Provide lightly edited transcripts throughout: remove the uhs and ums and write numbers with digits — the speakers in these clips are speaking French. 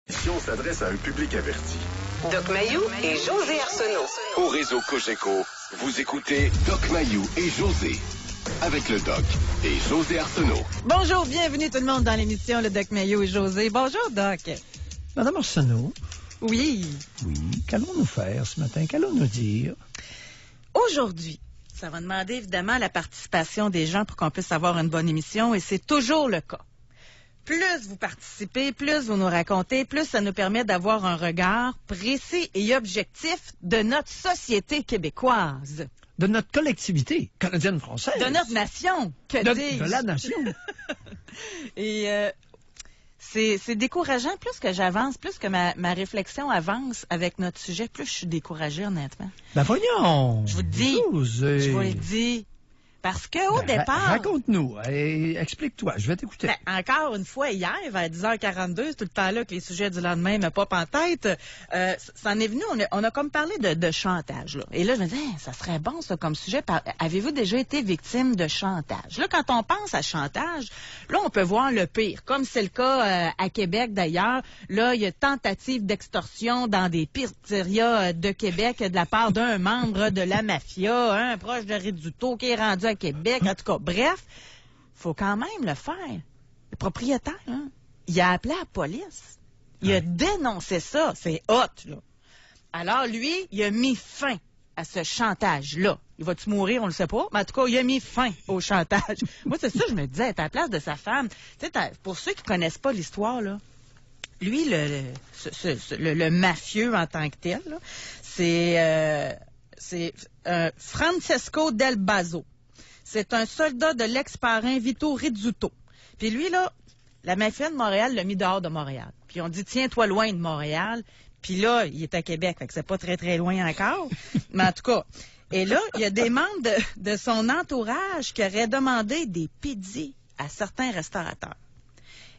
L'émission s'adresse à un public averti. Doc Mayou et José Arsenault. Au réseau Cogeco, vous écoutez Doc Mayou et José. Avec le Doc et José Arsenault. Bonjour, bienvenue tout le monde dans l'émission Le Doc Mayou et José. Bonjour, Doc. Madame Arsenault. Oui. Oui, qu'allons-nous faire ce matin? Qu'allons-nous dire? Aujourd'hui, ça va demander évidemment la participation des gens pour qu'on puisse avoir une bonne émission et c'est toujours le cas. Plus vous participez, plus vous nous racontez, plus ça nous permet d'avoir un regard précis et objectif de notre société québécoise. De notre collectivité canadienne-française. De notre nation, de la nation. Et c'est décourageant. Plus que j'avance, plus que ma réflexion avance avec notre sujet, plus je suis découragée, honnêtement. Ben voyons! Je vous le dis. José. Je vous le dis. Parce qu'au départ... Raconte-nous. Explique-toi. Je vais t'écouter. Encore une fois, hier, vers 10h42, c'est tout le temps-là que les sujets du lendemain me popent en tête. Ça en est venu, on a comme parlé de chantage. Là. Et là, je me disais, ça serait bon, ça, comme sujet. Avez-vous déjà été victime de chantage? Là, quand on pense à chantage, là, on peut voir le pire. Comme c'est le cas à Québec, d'ailleurs. Là, il y a tentative d'extorsion dans des pizzerias de Québec de la part d'un membre de la mafia, un proche de Rizzuto qui est rendu à Québec. En tout cas, bref, faut quand même le faire. Le propriétaire, hein, il a appelé la police. Il a dénoncé ça. C'est hot, là. Alors, lui, il a mis fin à ce chantage-là. Il va-tu mourir? On le sait pas. Mais en tout cas, il a mis fin au chantage. Moi, c'est ça que je me disais, à la place de sa femme. Tu sais, pour ceux qui connaissent pas l'histoire, là, lui, le mafieux en tant que tel, là, c'est Francesco Del Bazo. C'est un soldat de l'ex-parrain Vito Rizzuto. Puis lui, là, la mafia de Montréal l'a mis dehors de Montréal. Puis on dit, tiens-toi loin de Montréal. Puis là, il est à Québec, fait que c'est pas très, très loin encore. Mais en tout cas, et là, il y a des membres de son entourage qui auraient demandé des pizzas à certains restaurateurs.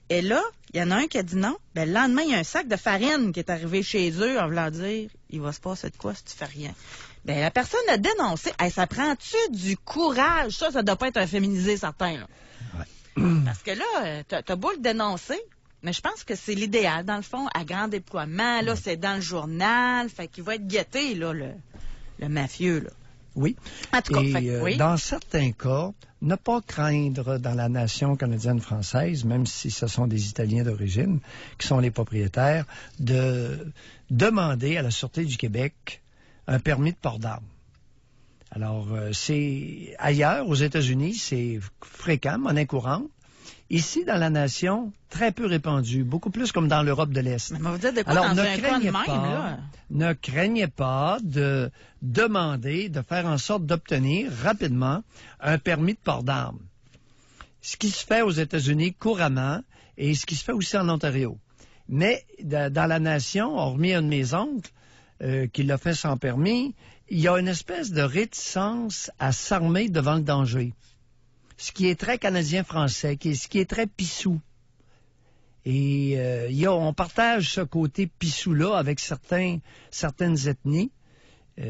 Et là, il y en a un qui a dit non. Ben, le lendemain, il y a un sac de farine qui est arrivé chez eux en voulant dire, il va se passer de quoi si tu fais rien. Ben, la personne a dénoncé. Hey, ça prend-tu du courage? Ça doit pas être un féminisé certain, là. Ouais. Parce que là, t'as beau le dénoncer, mais je pense que c'est l'idéal, dans le fond, à grand déploiement. Là, c'est dans le journal. Fait qu'il va être guetté, là, le mafieux, là. Oui. En tout cas, oui. Dans certains cas, ne pas craindre dans la nation canadienne-française, même si ce sont des Italiens d'origine qui sont les propriétaires, de demander à la Sûreté du Québec un permis de port d'armes. Alors, c'est ailleurs, aux États-Unis, c'est fréquent, monnaie courante. Ici, dans la nation, très peu répandu, beaucoup plus comme dans l'Europe de l'Est. Mais vous dites de quoi alors, dans un cas de même, là? Ne craignez pas de demander, de faire en sorte d'obtenir rapidement un permis de port d'armes. Ce qui se fait aux États-Unis couramment et ce qui se fait aussi en Ontario. Mais dans la nation, hormis un de mes oncles qui l'a fait sans permis, il y a une espèce de réticence à s'armer devant le danger. Ce qui est très canadien-français, ce qui est très pissou. Et on partage ce côté pissou-là avec certaines ethnies. Non,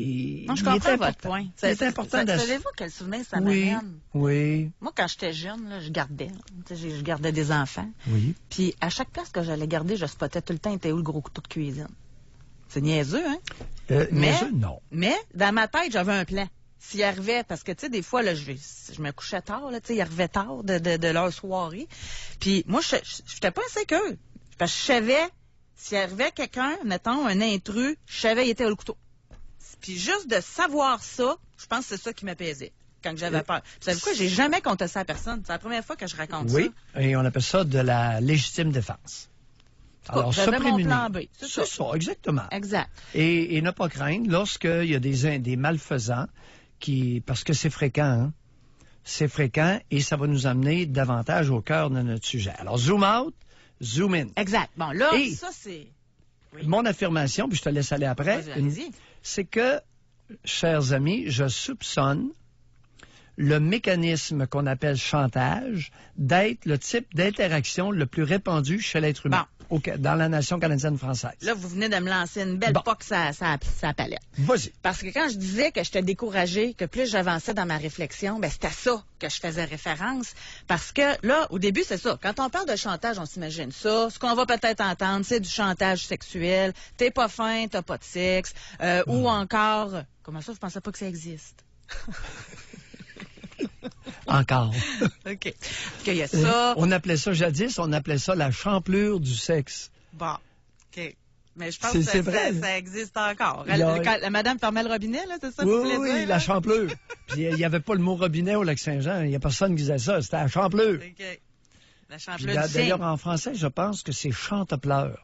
je comprends votre point. C'est important de... Savez-vous quel souvenir ça m'amène? Oui. Moi, quand j'étais jeune, là, je gardais des enfants. Oui. Puis, à chaque place que j'allais garder, je spottais tout le temps était où le gros couteau de cuisine. C'est niaiseux, hein? Niaiseux, non. Mais, dans ma tête, j'avais un plan. S'il arrivait, parce que, tu sais, des fois, là, je me couchais tard, là, tu sais, il arrivait tard de leur soirée. Puis, moi, je n'étais pas insécure. Parce que je savais, s'il arrivait quelqu'un, mettons, un intrus, je savais il était où le couteau. Puis, juste de savoir ça, je pense que c'est ça qui m'apaisait quand j'avais peur. Vous savez quoi? J'ai jamais compté ça à personne. C'est la première fois que je raconte ça. Oui, et on appelle ça de la légitime défense. Alors, j'avais mon plan B. C'est ça, exactement. Exact. Et ne pas craindre lorsqu'il y a des malfaisants parce que c'est fréquent, hein? C'est fréquent et ça va nous amener davantage au cœur de notre sujet. Alors, zoom out, zoom in. Exact. Bon, là, ça, c'est... Oui. Mon affirmation, puis je te laisse aller après, c'est que, chers amis, je soupçonne le mécanisme qu'on appelle chantage d'être le type d'interaction le plus répandu chez l'être humain. Bon. dans la nation canadienne-française. Là, vous venez de me lancer une belle poque sa palette. Vas-y. Parce que quand je disais que j'étais découragée, que plus j'avançais dans ma réflexion, ben c'était à ça que je faisais référence. Parce que là, au début, c'est ça. Quand on parle de chantage, on s'imagine ça. Ce qu'on va peut-être entendre, c'est du chantage sexuel. T'es pas fin, t'as pas de sexe. Ou encore... Comment ça, je pensais pas que ça existe? Encore. OK. Qu'il y a ça. On appelait ça jadis, on appelait ça la champlure du sexe. Bon. OK. Mais je pense que ça existe encore. La madame fermait le robinet, là, c'est ça que vous voulez dire? Oui, la champlure. Puis il n'y avait pas le mot robinet au Lac-Saint-Jean. Il n'y a personne qui disait ça. C'était la champlure. OK. La champlure du d'ailleurs, en français, je pense que c'est chantepleur.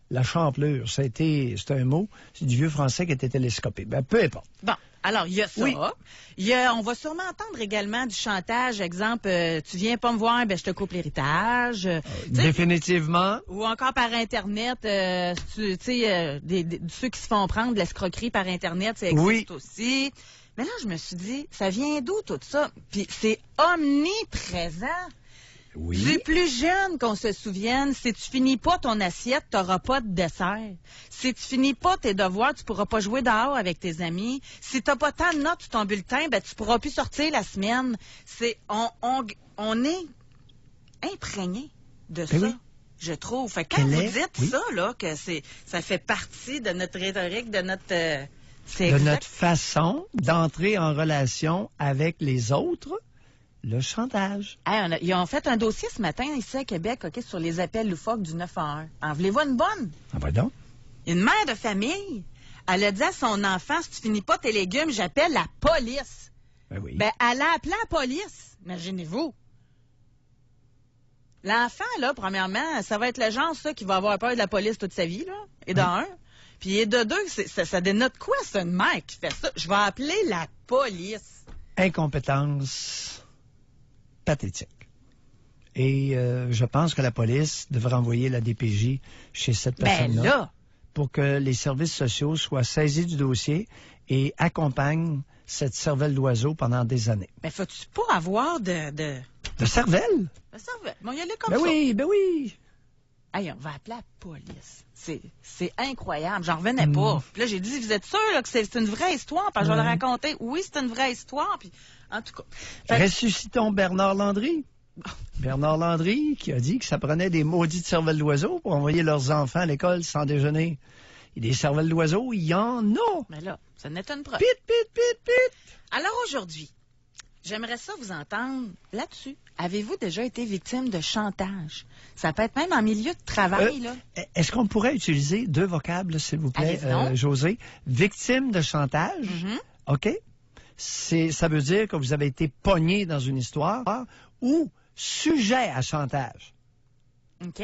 La champlure, c'est un mot, c'est du vieux français qui était télescopé. Ben, peu importe. Bon. Alors, il y a ça. Oui. On va sûrement entendre également du chantage. Exemple, tu viens pas me voir, ben je te coupe l'héritage. Définitivement. Ou encore par Internet, ceux qui se font prendre de l'escroquerie par Internet, ça existe aussi. Mais là, je me suis dit, ça vient d'où tout ça? Puis c'est omniprésent. Oui. Du plus jeune qu'on se souvienne, si tu finis pas ton assiette, tu n'auras pas de dessert. Si tu finis pas tes devoirs, tu pourras pas jouer dehors avec tes amis. Si tu n'as pas tant de notes sur ton bulletin, ben tu pourras plus sortir la semaine. On est imprégné de ça, oui. je trouve. Fait que quand vous dites ça, là, que ça fait partie de notre rhétorique, de notre... notre façon d'entrer en relation avec les autres. Le chantage. Hey, ils ont fait un dossier ce matin ici à Québec, sur les appels loufoques du 911. En voulez-vous une bonne? Ah ben donc. Une mère de famille, elle a dit à son enfant, si tu finis pas tes légumes, j'appelle la police. Ben oui. Ben, elle a appelé la police. Imaginez-vous. L'enfant, là, premièrement, ça va être le genre, ça, qui va avoir peur de la police toute sa vie, là. Et de un. Puis et de deux, ça dénote quoi, ça, une mère qui fait ça? Je vais appeler la police. Incompétence pathétique. Et je pense que la police devrait envoyer la DPJ chez cette personne-là. Ben là! Pour que les services sociaux soient saisis du dossier et accompagnent cette cervelle d'oiseau pendant des années. Mais faut-tu pas avoir de... De cervelle? De cervelle. Bon, y aller comme ben ça. Ben oui. Hey, on va appeler la police. C'est incroyable. J'en revenais pas. Puis là, j'ai dit, vous êtes sûr là, que c'est une vraie histoire? Puis je vais le raconter. Oui, c'est une vraie histoire. Puis, en tout cas. Ressuscitons Bernard Landry. Bernard Landry qui a dit que ça prenait des maudites cervelles d'oiseaux pour envoyer leurs enfants à l'école sans déjeuner. Et des cervelles d'oiseaux, il y en a. Mais là, ça n'est une preuve. Pit. Alors aujourd'hui, j'aimerais ça vous entendre là-dessus. Avez-vous déjà été victime de chantage? Ça peut être même en milieu de travail, là. Est-ce qu'on pourrait utiliser deux vocables, s'il vous plaît, José? Victime de chantage, OK? Ça veut dire que vous avez été pogné dans une histoire ou sujet à chantage. OK.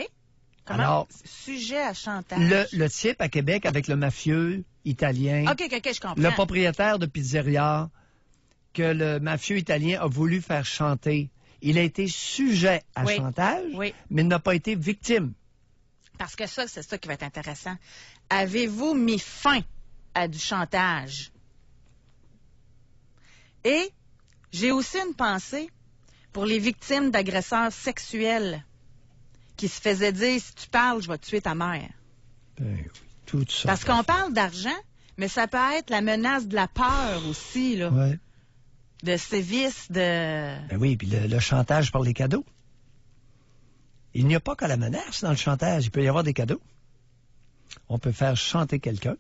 Comment? Alors, sujet à chantage. Le type à Québec avec le mafieux italien. OK, je comprends. Le propriétaire de pizzeria que le mafieux italien a voulu faire chanter. Il a été sujet à chantage, mais il n'a pas été victime. Parce que ça, c'est ça qui va être intéressant. Avez-vous mis fin à du chantage? Et j'ai aussi une pensée pour les victimes d'agresseurs sexuels qui se faisaient dire, si tu parles, je vais tuer ta mère. Ben oui, tout ça. Parce qu'on parle d'argent, mais ça peut être la menace de la peur aussi, là. Ouais. De sévices, de... Ben oui, puis le chantage par les cadeaux. Il n'y a pas que la menace dans le chantage. Il peut y avoir des cadeaux. On peut faire chanter quelqu'un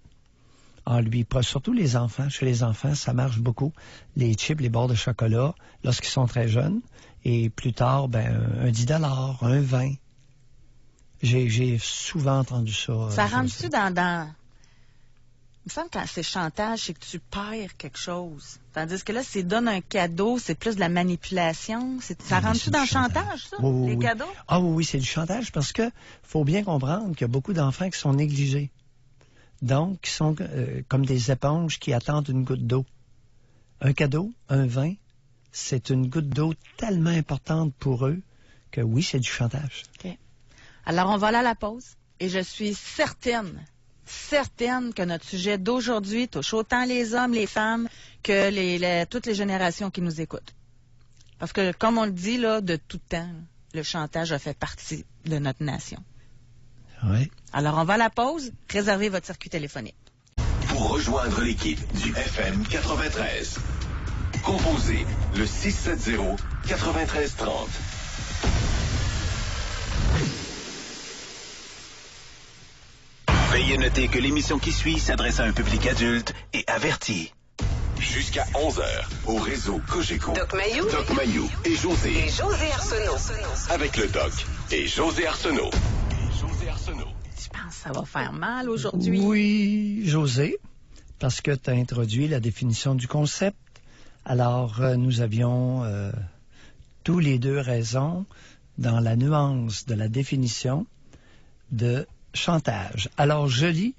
en lui... Surtout les enfants. Chez les enfants, ça marche beaucoup. Les chips, les barres de chocolat, lorsqu'ils sont très jeunes. Et plus tard, un 10 $, un 20. J'ai souvent entendu ça. Ça rentre-tu dans... Il me semble que quand c'est chantage, c'est que tu perds quelque chose. Tandis que là, c'est donne un cadeau, c'est plus de la manipulation. Ça rentre-tu dans le chantage, ça, les cadeaux? Ah oui, c'est du chantage parce que faut bien comprendre qu'il y a beaucoup d'enfants qui sont négligés. Donc, qui sont comme des éponges qui attendent une goutte d'eau. Un cadeau, un vin, c'est une goutte d'eau tellement importante pour eux que oui, c'est du chantage. OK. Alors, on va aller à la pause et je suis certaine que notre sujet d'aujourd'hui touche autant les hommes, les femmes que toutes les générations qui nous écoutent. Parce que, comme on le dit, là, de tout temps, le chantage a fait partie de notre nation. Oui. Alors, on va à la pause. Réservez votre circuit téléphonique. Pour rejoindre l'équipe du FM 93, composez le 670-9330. Veuillez noter que l'émission qui suit s'adresse à un public adulte et averti. Jusqu'à 11h, au réseau Cogeco. Doc Mayou. Doc Mayou et José. Et José Arsenault. Avec le Doc et José Arsenault. Je pense que ça va faire mal aujourd'hui. Oui, José, parce que tu as introduit la définition du concept. Alors, nous avions tous les deux raison dans la nuance de la définition de chantage. Alors, je lis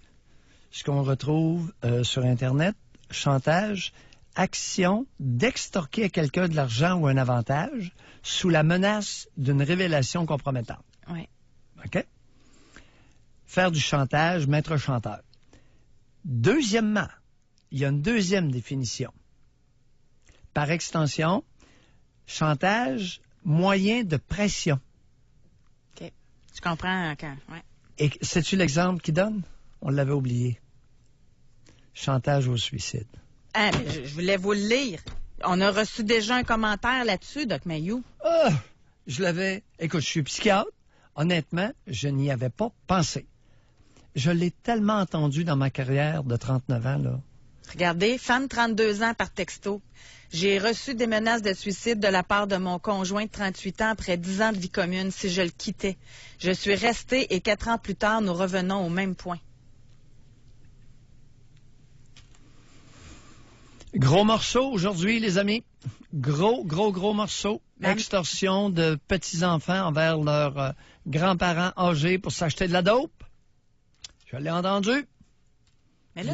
ce qu'on retrouve sur Internet. Chantage, action d'extorquer à quelqu'un de l'argent ou un avantage sous la menace d'une révélation compromettante. Oui. OK? Faire du chantage, maître chanteur. Deuxièmement, il y a une deuxième définition. Par extension, chantage, moyen de pression. OK. Je comprends quand. Ouais. Et sais-tu l'exemple qu'il donne? On l'avait oublié. Chantage au suicide. Ah, mais je voulais vous le lire. On a reçu déjà un commentaire là-dessus, Doc Mayou. Ah! Je l'avais... Écoute, je suis psychiatre. Honnêtement, je n'y avais pas pensé. Je l'ai tellement entendu dans ma carrière de 39 ans, là. Regardez, femme 32 ans par texto. J'ai reçu des menaces de suicide de la part de mon conjoint de 38 ans après 10 ans de vie commune si je le quittais. Je suis restée et 4 ans plus tard, nous revenons au même point. Gros morceau aujourd'hui, les amis. Gros morceau. Même... Extorsion de petits-enfants envers leurs grands-parents âgés pour s'acheter de la dope. Je l'ai entendu. Mais là,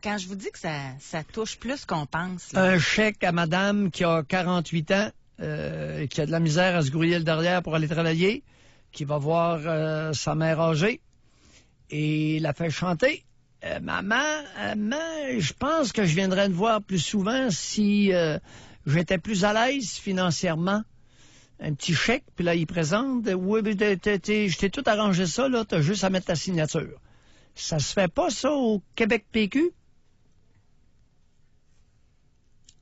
quand je vous dis que ça touche plus qu'on pense. Là. Un chèque à madame qui a 48 ans, qui a de la misère à se grouiller le derrière pour aller travailler, qui va voir sa mère âgée et la fait chanter. Maman, je pense que je viendrais te voir plus souvent si j'étais plus à l'aise financièrement. Un petit chèque, puis là, il présente. Oui, je t'ai tout arrangé ça, là, t'as juste à mettre ta signature. Ça se fait pas, ça, au Québec PQ?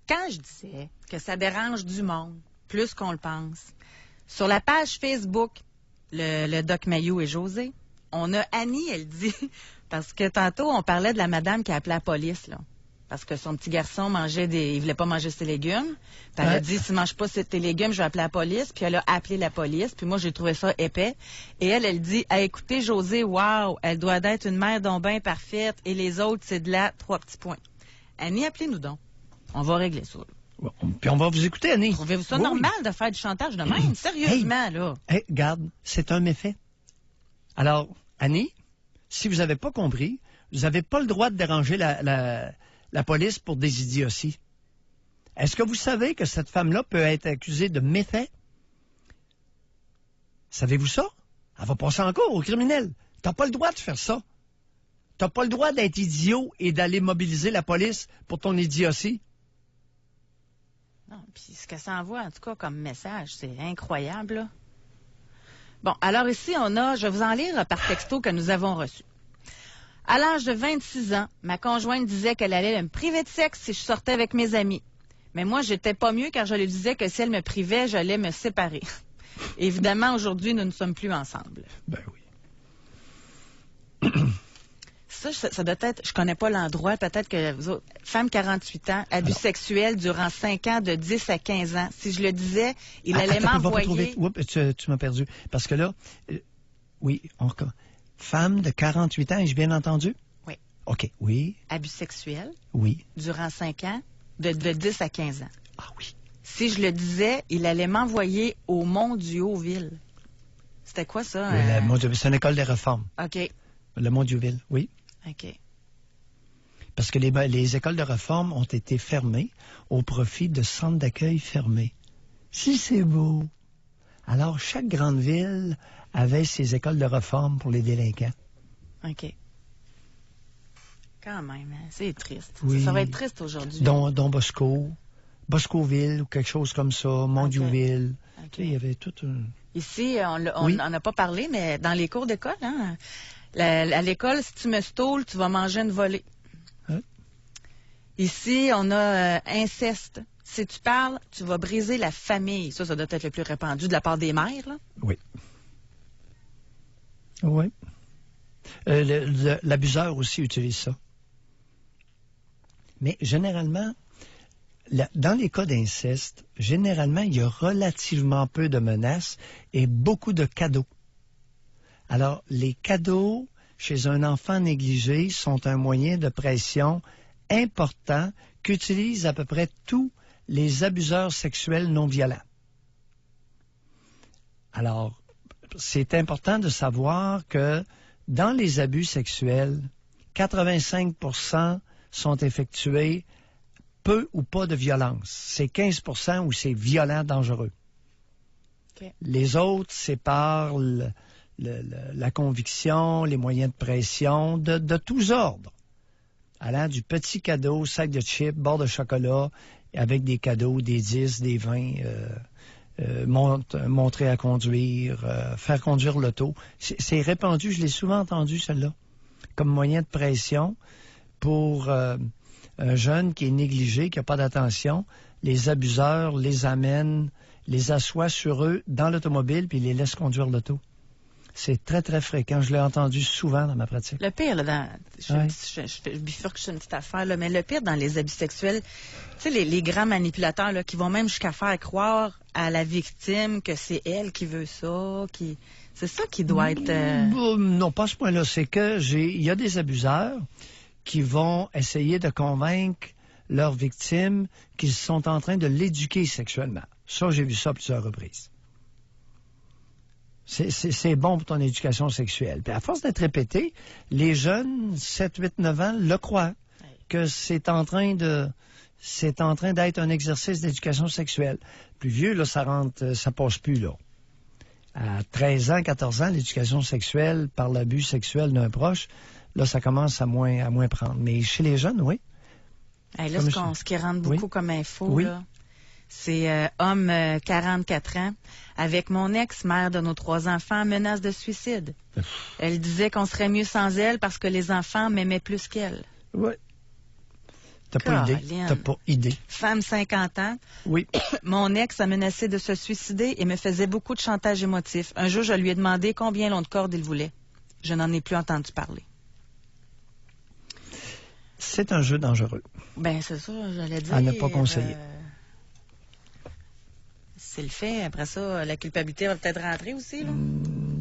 Quand je disais que ça dérange du monde, plus qu'on le pense, sur la page Facebook, le Doc Mayou et José, on a Annie, elle dit... Parce que tantôt, on parlait de la madame qui a appelé la police, là. Parce que son petit garçon il voulait pas manger ses légumes. Puis elle a dit, si tu manges pas tes légumes, je vais appeler la police. Puis elle a appelé la police. Puis moi, j'ai trouvé ça épais. Et elle dit, écoutez, José, wow, elle doit être une mère donc bien parfaite. Et les autres, c'est de là, 3 petits points. Annie, appelez-nous donc. On va régler ça, là. Bon, puis on va vous écouter, Annie. Trouvez-vous ça normal de faire du chantage de même? Sérieusement, là. Regarde, c'est un méfait. Alors, Annie, si vous n'avez pas compris, vous n'avez pas le droit de déranger la police pour des idioties. Est-ce que vous savez que cette femme-là peut être accusée de méfait? Savez-vous ça? Elle va passer en cours au criminel. T'as pas le droit de faire ça. T'as pas le droit d'être idiot et d'aller mobiliser la police pour ton idiotie. Non, puis ce que ça envoie, en tout cas, comme message, c'est incroyable, là. Bon, alors ici, je vais vous en lire par texto que nous avons reçu. À l'âge de 26 ans, ma conjointe disait qu'elle allait me priver de sexe si je sortais avec mes amis. Mais moi, j'étais pas mieux car je lui disais que si elle me privait, j'allais me séparer. Évidemment, aujourd'hui, nous ne sommes plus ensemble. Ben oui. Ça doit être, je connais pas l'endroit, peut-être que vous autres, femme 48 ans, abus sexuel durant 5 ans de 10 à 15 ans. Si je le disais, il allait m'envoyer... Oups, tu m'as perdu. Parce que là, oui, on recommence. Femme de 48 ans, ai-je bien entendu? Oui. OK, oui. Abus sexuel? Oui. Durant 5 ans, de 10 à 15 ans. Ah oui. Si je le disais, il allait m'envoyer au Mont-du-Haut-Ville. C'était quoi ça? C'est une école de réforme. OK. Le Mont-du-Haut-Ville, oui. OK. Parce que les écoles de réforme ont été fermées au profit de centres d'accueil fermés. Si c'est beau. Alors, chaque grande ville avait ses écoles de réforme pour les délinquants. OK. Quand même, hein? C'est triste. Oui. Ça va être triste aujourd'hui. Don Boscoville ou quelque chose comme ça, Mont-du-Haut-Ville. Okay. Tu sais, il y avait tout un... Ici, Oui. n'en a pas parlé, mais dans les cours d'école, hein, à l'école, si tu me stoules, tu vas manger une volée. Hein? Ici, on a inceste. Si tu parles, tu vas briser la famille. Ça doit être le plus répandu de la part des mères, là. Oui. Oui. L'abuseur aussi utilise ça. Mais généralement, dans les cas d'inceste, généralement, il y a relativement peu de menaces et beaucoup de cadeaux. Alors, les cadeaux chez un enfant négligé sont un moyen de pression important qu'utilisent à peu près tous les abuseurs sexuels non violents. Alors, c'est important de savoir que dans les abus sexuels, 85% sont effectués peu ou pas de violence. C'est 15% où c'est violent, dangereux. Okay. Les autres, c'est par la conviction, les moyens de pression, de tous ordres. Allant du petit cadeau, sac de chips, barre de chocolat, avec des cadeaux, des 10, des 20, montrer à conduire, faire conduire l'auto. C'est répandu, je l'ai souvent entendu, celle-là, comme moyen de pression pour un jeune qui est négligé, qui n'a pas d'attention. Les abuseurs les amènent, les assoient sur eux dans l'automobile, puis les laissent conduire l'auto. C'est très, très fréquent. Je l'ai entendu souvent dans ma pratique. Le pire, là, je bifurque sur une petite affaire, là, mais le pire dans les abus sexuels, tu sais, les grands manipulateurs là, qui vont même jusqu'à faire croire à la victime que c'est elle qui veut ça, c'est ça qui doit être... Non, pas à ce point-là. C'est que il y a des abuseurs qui vont essayer de convaincre leurs victimes qu'ils sont en train de l'éduquer sexuellement. Ça, j'ai vu ça à plusieurs reprises. C'est bon pour ton éducation sexuelle. Puis à force d'être répété, les jeunes, 7, 8, 9 ans, le croient, que c'est en train d'être un exercice d'éducation sexuelle. Plus vieux, là, ça passe plus, là. À 13 ans, 14 ans, l'éducation sexuelle par l'abus sexuel d'un proche, là, ça commence à moins prendre. Mais chez les jeunes, oui. Hey, là, ce qui rentre beaucoup comme info, oui. là, c'est homme 44 ans, avec mon ex, mère de nos 3 enfants, menace de suicide. Elle disait qu'on serait mieux sans elle parce que les enfants m'aimaient plus qu'elle. Oui. T'as pas idée. Femme 50 ans. Oui. Mon ex a menacé de se suicider et me faisait beaucoup de chantage émotif. Un jour, je lui ai demandé combien long de corde il voulait. Je n'en ai plus entendu parler. C'est un jeu dangereux. Ben c'est ça, j'allais dire. À ne pas conseiller. C'est le fait. Après ça, la culpabilité va peut-être rentrer aussi, là.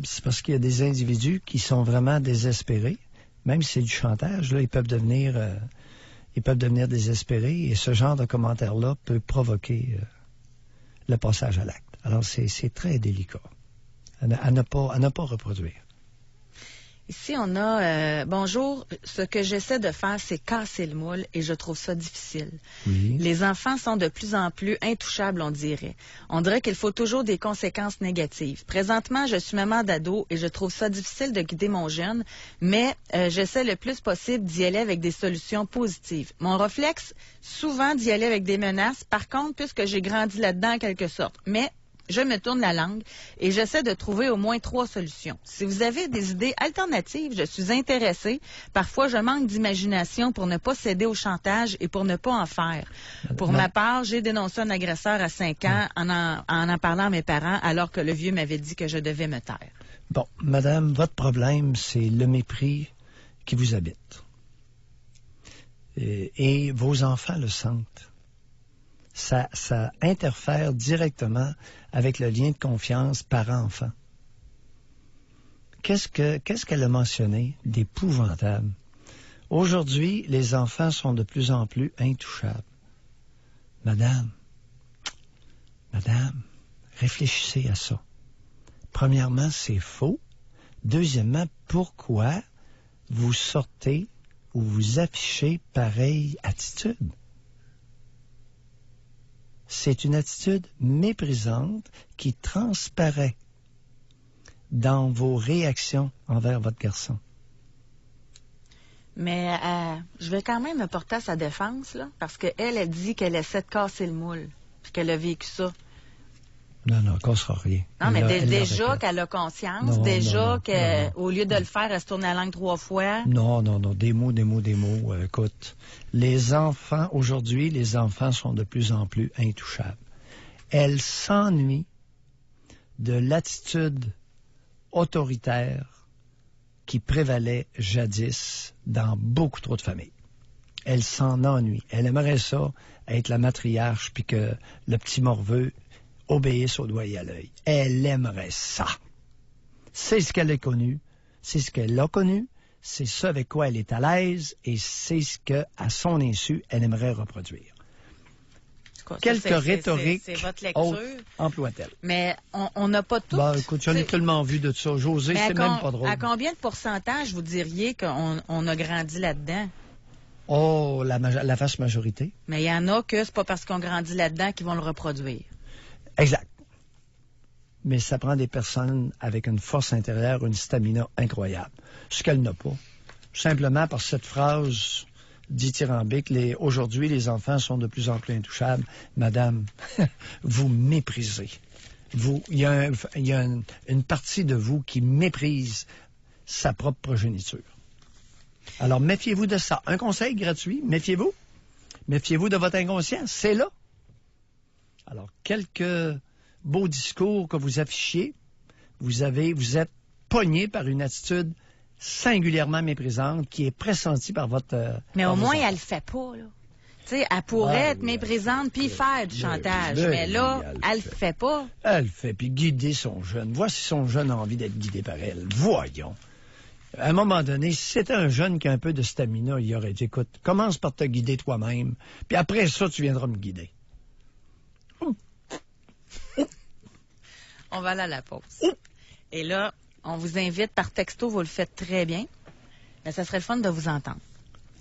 C'est parce qu'il y a des individus qui sont vraiment désespérés. Même si c'est du chantage, là, ils peuvent devenir désespérés. Et ce genre de commentaire-là peut provoquer le passage à l'acte. Alors, c'est très délicat à ne pas reproduire. Ici, on a bonjour. Ce que j'essaie de faire, c'est casser le moule et je trouve ça difficile. Oui. Les enfants sont de plus en plus intouchables, on dirait. On dirait qu'il faut toujours des conséquences négatives. Présentement, je suis maman d'ado et je trouve ça difficile de guider mon jeune, mais j'essaie le plus possible d'y aller avec des solutions positives. Mon réflexe, souvent d'y aller avec des menaces. Par contre, puisque j'ai grandi là-dedans en quelque sorte, mais je me tourne la langue et j'essaie de trouver au moins 3 solutions. Si vous avez des idées alternatives, je suis intéressée. Parfois, je manque d'imagination pour ne pas céder au chantage et pour ne pas en faire. Pour ma part, j'ai dénoncé un agresseur à 5 ans en parlant à mes parents alors que le vieux m'avait dit que je devais me taire. Bon, madame, votre problème, c'est le mépris qui vous habite. Et vos enfants le sentent. Ça interfère directement avec le lien de confiance parent-enfant. Qu'est-ce qu'elle a mentionné d'épouvantable? Aujourd'hui, les enfants sont de plus en plus intouchables. Madame, réfléchissez à ça. Premièrement, c'est faux. Deuxièmement, pourquoi vous sortez ou vous affichez pareille attitude? C'est une attitude méprisante qui transparaît dans vos réactions envers votre garçon. Mais je vais quand même me porter à sa défense, là, parce qu'elle a dit qu'elle essaie de casser le moule, puis qu'elle a vécu ça. Non, elle cassera rien. Non, mais Elle déjà répète. qu'elle a conscience, Non, déjà non, qu'au lieu de le faire, elle se tourne la langue 3 fois. Non, des mots. Écoute, les enfants, aujourd'hui, les enfants sont de plus en plus intouchables. Elle s'ennuie de l'attitude autoritaire qui prévalait jadis dans beaucoup trop de familles. Elle s'en ennuie. Elle aimerait ça, être la matriarche, puis que le petit morveux obéisse au doigt et à l'œil. Elle aimerait ça. C'est ce qu'elle a connu, c'est ce qu'elle a connu, c'est ce avec quoi elle est à l'aise, et c'est ce que, à son insu, elle aimerait reproduire. Quelques rhétoriques C'est votre lecture. autres emploie-t-elle? Mais on n'a pas tout. Écoute, j'en ai tellement vu de ça. José, Mais c'est même pas drôle. À combien de pourcentage vous diriez qu'on a grandi là-dedans? Oh, la vaste majorité. Mais il y en a que c'est pas parce qu'on grandit là-dedans qu'ils vont le reproduire. Exact. Mais ça prend des personnes avec une force intérieure, une stamina incroyable. Ce qu'elle n'a pas. Simplement par cette phrase dithyrambique, aujourd'hui, les enfants sont de plus en plus intouchables. Madame, vous méprisez. Il y a une partie de vous qui méprise sa propre progéniture. Alors, méfiez-vous de ça. Un conseil gratuit, méfiez-vous. Méfiez-vous de votre inconscient. C'est là. Alors, quelques beaux discours que vous affichiez, vous êtes pogné par une attitude singulièrement méprisante qui est pressentie par votre... Mais par au vos moins, enfants. elle le fait pas, là. Tu sais, elle pourrait être méprisante puis faire du chantage. Mais là, elle le fait pas. Elle le fait, puis guider son jeune. Voici son jeune a envie d'être guidé par elle. Voyons. À un moment donné, si c'était un jeune qui a un peu de stamina, il aurait dit, écoute, commence par te guider toi-même, puis après ça, tu viendras me guider. On va aller à la pause. Et là, on vous invite par texto, vous le faites très bien, mais ça serait le fun de vous entendre.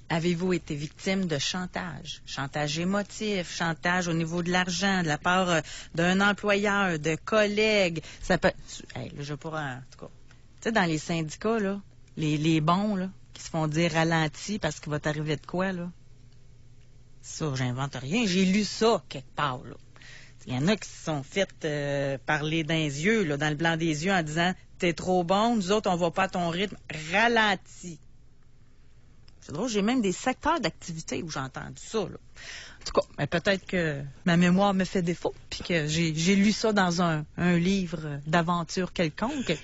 Avez-vous été victime de chantage? Chantage émotif, chantage au niveau de l'argent, de la part d'un employeur, de collègues. Ça peut... Hey, là, je pourrais... En tout cas, tu sais, dans les syndicats, là, les bons, là, qui se font dire ralenti parce qu'il va t'arriver de quoi, là? Ça, j'invente rien. J'ai lu ça quelque part, là. Il y en a qui se sont fait parler dans les yeux, là, dans le blanc des yeux, en disant « T'es trop bon, nous autres, on va pas à ton rythme. Ralentis. » C'est drôle, j'ai même des secteurs d'activité où j'ai entendu ça, là. En tout cas, mais peut-être que ma mémoire me fait défaut, puis que j'ai lu ça dans un livre d'aventure quelconque.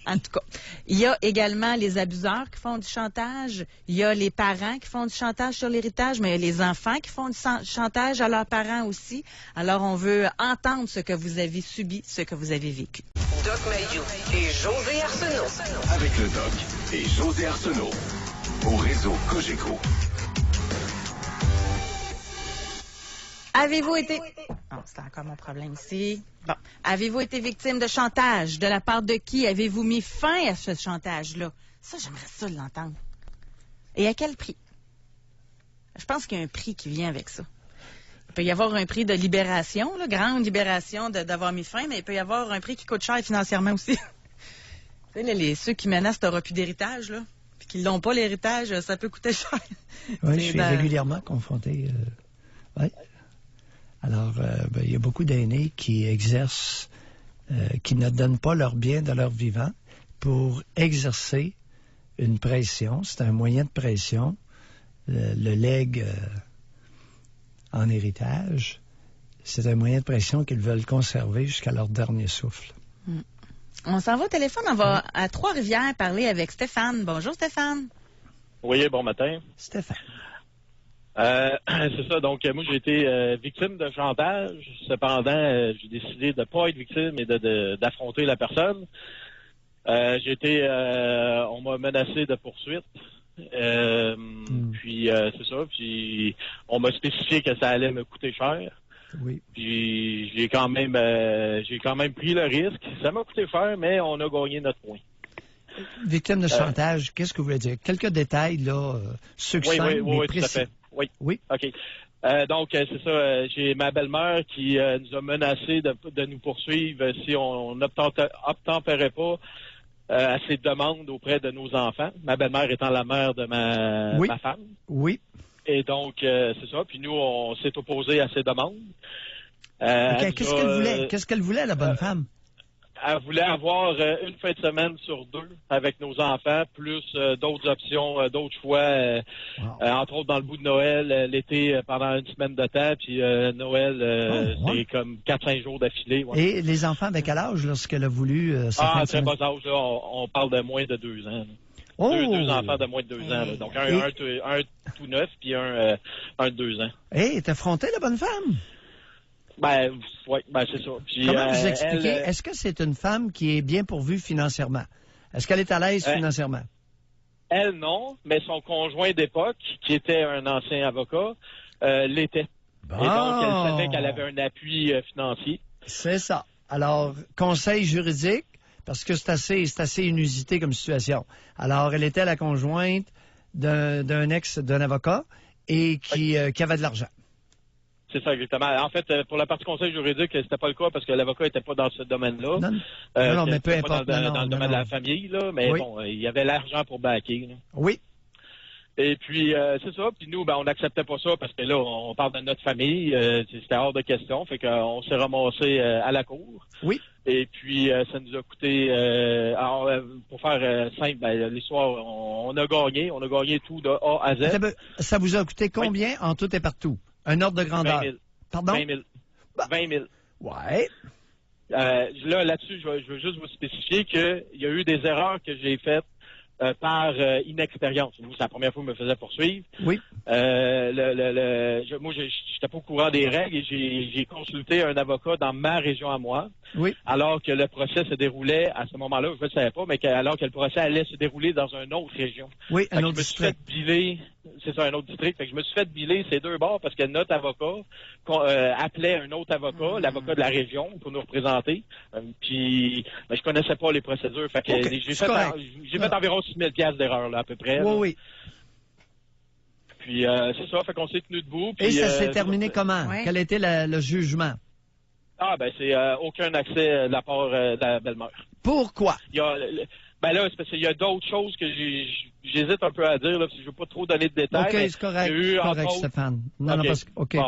En tout cas, il y a également les abuseurs qui font du chantage, il y a les parents qui font du chantage sur l'héritage, mais il y a les enfants qui font du chantage à leurs parents aussi. Alors, on veut entendre ce que vous avez subi, ce que vous avez vécu. Doc Mayou et José Arsenault. Avec le Doc et José Arsenault. Au réseau Cogeco. Avez-vous été... Oh, c'est encore mon problème ici. Bon. Avez-vous été victime de chantage? De la part de qui? Avez-vous mis fin à ce chantage-là? Ça, j'aimerais ça l'entendre. Et à quel prix? Je pense qu'il y a un prix qui vient avec ça. Il peut y avoir un prix de libération, là, grande libération d'avoir mis fin, mais il peut y avoir un prix qui coûte cher financièrement aussi. Tu sais, là, ceux qui menacent d'avoir plus d'héritage, là, puis qui l'ont pas, l'héritage, ça peut coûter cher. Oui, je suis régulièrement confronté. Oui. Alors, il y a beaucoup d'aînés qui exercent, qui ne donnent pas leur bien de leur vivant pour exercer une pression. C'est un moyen de pression. Le legs en héritage, c'est un moyen de pression qu'ils veulent conserver jusqu'à leur dernier souffle. On s'en va au téléphone. On va à Trois-Rivières parler avec Stéphane. Bonjour, Stéphane. Oui, bon matin. Stéphane. C'est ça. Donc, moi, j'ai été victime de chantage. Cependant, j'ai décidé de ne pas être victime et d'affronter la personne. On m'a menacé de poursuite. Puis, c'est ça. Puis, on m'a spécifié que ça allait me coûter cher. Oui. Puis, j'ai quand même pris le risque. Ça m'a coûté cher, mais on a gagné notre point. Victime de chantage, qu'est-ce que vous voulez dire? Quelques détails, là, succincts, mais précis. Tout à fait. Oui. OK. Donc, c'est ça. J'ai ma belle-mère qui nous a menacé de nous poursuivre si on n'obtempérait pas à ses demandes auprès de nos enfants. Ma belle-mère étant la mère de ma femme. Oui. Et donc, c'est ça. Puis nous, on s'est opposé à ces demandes. Qu'est-ce qu'elle voulait? Qu'est-ce qu'elle voulait, la bonne femme? Elle voulait avoir une fin de semaine sur 2 avec nos enfants, plus d'autres options, d'autres choix, entre autres dans le bout de Noël, l'été pendant une semaine de temps, puis Noël, c'est comme 4-5 jours d'affilée. Ouais. Et les enfants avec quel âge lorsqu'elle a voulu très bas âge, là, on parle de moins de 2 ans. Deux enfants de moins de 2 ans. Là. Donc un tout neuf, puis un de 2 ans. Hey, t'as affronté la bonne femme? C'est ça. Puis, comment vous expliquez? Est-ce que c'est une femme qui est bien pourvue financièrement? Est-ce qu'elle est à l'aise financièrement? Elle, non, mais son conjoint d'époque, qui était un ancien avocat, l'était. Bon. Et donc, elle savait qu'elle avait un appui financier. C'est ça. Alors, conseil juridique, parce que c'est assez inusité comme situation. Alors, elle était la conjointe d'un avocat et qui avait de l'argent. C'est ça, exactement. En fait, pour la partie conseil juridique, c'était pas le cas parce que l'avocat était pas dans ce domaine-là. Non, mais peu importe. Dans le domaine de la famille, là. Mais bon, il y avait l'argent pour backer. Là. Oui. Et puis, c'est ça. Puis nous, on n'acceptait pas ça parce que là, on parle de notre famille. C'était hors de question. Fait qu'on s'est ramassé à la cour. Oui. Et puis, ça nous a coûté... pour faire simple, l'histoire, on a gagné. On a gagné tout de A à Z. Ça vous a coûté combien en tout et partout? Un ordre de grandeur. 20 000. Pardon? 20 000. 20 000. Ouais. Là-dessus, je veux juste vous spécifier qu'il y a eu des erreurs que j'ai faites par inexpérience. Vous, c'est la première fois que je me faisais poursuivre. Oui. Moi, j'étais pas au courant des règles et j'ai consulté un avocat dans ma région à moi. Oui. Alors que le procès se déroulait à ce moment-là, je ne le savais pas, mais alors que le procès allait se dérouler dans une autre région. Oui, un autre district. C'est ça, un autre district. Fait que je me suis fait biler ces deux bords parce que notre avocat appelait un autre avocat, l'avocat de la région, pour nous représenter. Puis, je connaissais pas les procédures. Fait que j'ai fait environ 6 000 $ d'erreur, là, à peu près. Oui. Puis, c'est ça. Fait qu'on s'est tenu debout. Puis, et ça s'est terminé comment? Ouais. Quel était le jugement? C'est aucun accès de la part de la belle-mère. Pourquoi? C'est parce qu'il y a d'autres choses que j'hésite un peu à dire, là, parce que je ne veux pas trop donner de détails. OK, c'est correct, Stéphane. Non, parce que, OK.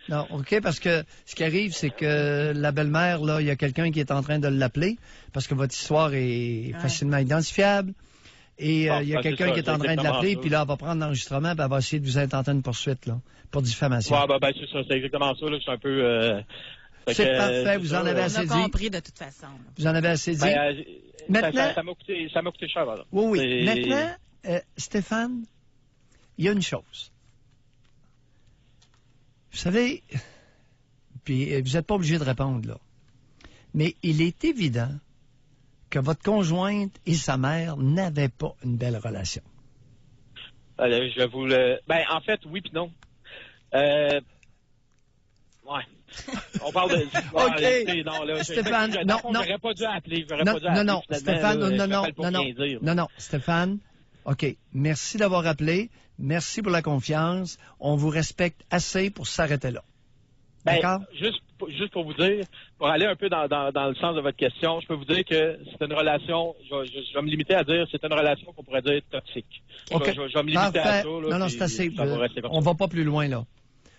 Non, OK, parce que ce qui arrive, c'est que la belle-mère, là, il y a quelqu'un qui est en train de l'appeler, parce que votre histoire est facilement identifiable. Et il y a quelqu'un qui est en train de l'appeler, puis là, elle va prendre l'enregistrement, puis elle va essayer de vous intenter une poursuite, là, pour diffamation. C'est ça, c'est exactement ça, là. C'est un peu... c'est parfait, vous en avez assez dit. On a compris de toute façon. Vous en avez assez dit. Maintenant, ça m'a coûté cher. Voilà. Oui. Maintenant, Stéphane, il y a une chose. Vous savez, puis vous n'êtes pas obligé de répondre, là, mais il est évident que votre conjointe et sa mère n'avaient pas une belle relation. Je vous le... en fait, oui puis non. Ouais. On parle de... OK. Stéphane, non. J'aurais pas dû appeler. Non, Stéphane, non, Stéphane, OK. Merci d'avoir appelé. Merci pour la confiance. On vous respecte assez pour s'arrêter là. D'accord? Juste pour vous dire, pour aller un peu dans le sens de votre question, je peux vous dire que c'est une relation, je vais me limiter à dire, c'est une relation qu'on pourrait dire toxique. OK. Je vais me limiter à ça. Là, non, c'est assez. On va pas plus loin, là.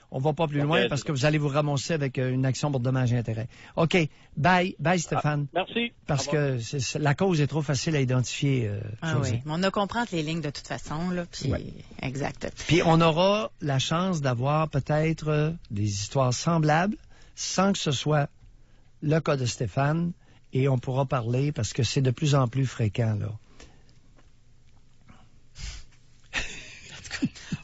On va pas plus loin parce que vous allez vous ramasser avec une action pour dommages et intérêts. OK. Bye, Stéphane. Merci. Parce que la cause est trop facile à identifier. Oui. On a compris entre les lignes de toute façon, là. Puis, exact. Puis on aura la chance d'avoir peut-être des histoires semblables sans que ce soit le cas de Stéphane et on pourra parler parce que c'est de plus en plus fréquent, là.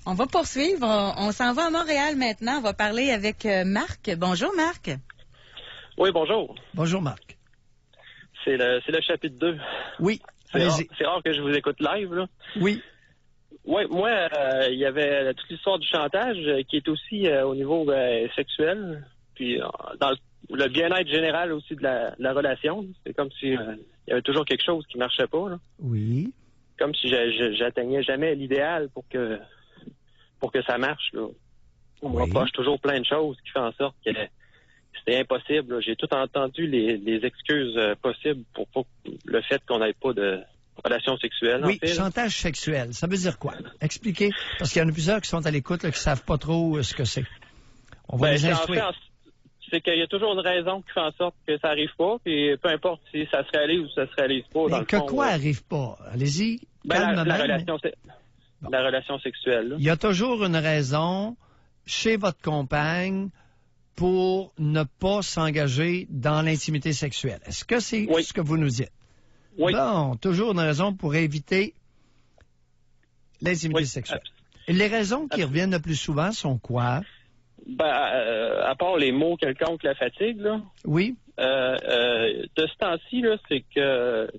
On va poursuivre. On s'en va à Montréal maintenant. On va parler avec Marc. Bonjour, Marc. Oui, bonjour. Bonjour, Marc. C'est le chapitre 2. Oui, c'est rare que je vous écoute live, là. Oui. Oui, moi, il y avait toute l'histoire du chantage qui est aussi au niveau sexuel, puis dans le bien-être général aussi de la relation. C'est comme si il y avait toujours quelque chose qui marchait pas, là. Oui. Comme si j'atteignais jamais l'idéal pour que ça marche, là. On me reproche toujours plein de choses qui font en sorte que c'était impossible, là. J'ai tout entendu les excuses possibles pour le fait qu'on n'ait pas de relation sexuelle. Oui, en fait, chantage sexuel, ça veut dire quoi? Expliquez, parce qu'il y en a plusieurs qui sont à l'écoute, là, qui ne savent pas trop ce que c'est. On va les instruire. c'est qu'il y a toujours une raison qui fait en sorte que ça arrive pas, puis peu importe si ça se réalise ou ça se réalise pas. Dans Mais le que fond, quoi arrive pas? Allez-y, calmement. La relation sexuelle. Là. Il y a toujours une raison chez votre compagne pour ne pas s'engager dans l'intimité sexuelle. Est-ce que c'est Oui. ce que vous nous dites? Oui. Bon, toujours une raison pour éviter l'intimité sexuelle. Et les raisons qui reviennent le plus souvent sont quoi? Ben, à part les mots quelconques, la fatigue, là. Oui. De ce temps-ci, là, c'est que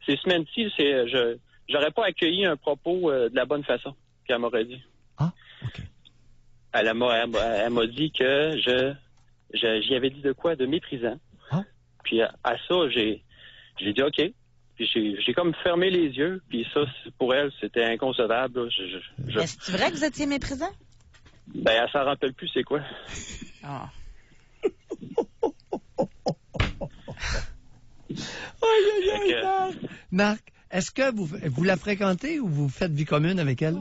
ces semaines-ci, j'aurais pas accueilli un propos de la bonne façon qu'elle m'aurait dit. Ah, OK. Elle m'a dit que j'y avais dit de quoi de méprisant. Ah. Puis à ça, j'ai dit OK. Puis j'ai comme fermé les yeux. Puis ça, pour elle, c'était inconcevable. Là. Est-ce vrai que vous étiez méprisant? Ben, elle s'en rappelle plus, c'est quoi? Ah. Aïe, Marc. Marc, est-ce que vous la fréquentez ou vous faites vie commune avec elle?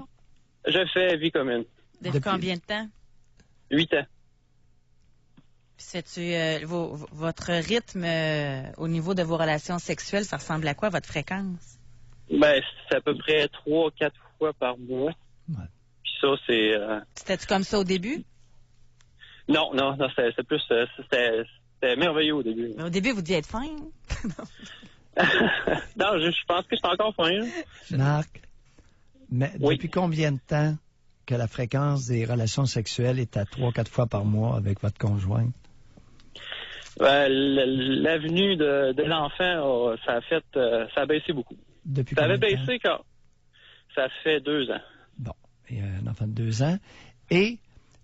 Je fais vie commune. Depuis combien de temps? 8 ans. Puis sais-tu, votre rythme au niveau de vos relations sexuelles, ça ressemble à quoi, votre fréquence? Ben, c'est à peu près 3-4 fois par mois. Ouais. Puis ça, c'est... C'était-tu comme ça au début? Non, c'était plus... C'était merveilleux au début. Mais au début, vous deviez être fin. Non, je pense que c'est encore fin. Hein. Marc, mais Oui. depuis combien de temps que la fréquence des relations sexuelles est à 3-4 fois par mois avec votre conjointe? L'avenue de l'enfant, ça a baissé beaucoup. Depuis Ça avait combien de temps? baissé quand ça fait 2 ans. Bon, il y a un enfant de 2 ans. Et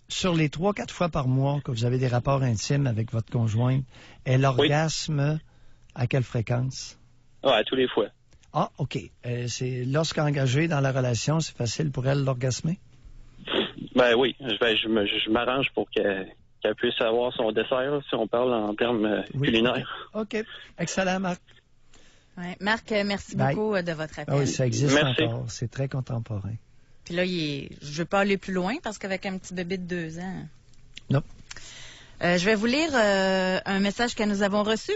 sur les 3-4 fois par mois que vous avez des rapports intimes avec votre conjointe, est l'orgasme à quelle fréquence? Ouais, tous les fois. Ah, OK. C'est lorsqu'engagée dans la relation, c'est facile pour elle d'orgasmer? Ben oui, je m'arrange pour qu'elle puisse avoir son dessert, là, si on parle en termes culinaires. OK. Excellent, Marc. Ouais. Marc, merci Bye. beaucoup de votre appel. Ah oui, ça existe Merci. encore. C'est très contemporain. Puis là, je ne veux pas aller plus loin parce qu'avec un petit bébé de 2 ans... Non. Je vais vous lire un message que nous avons reçu.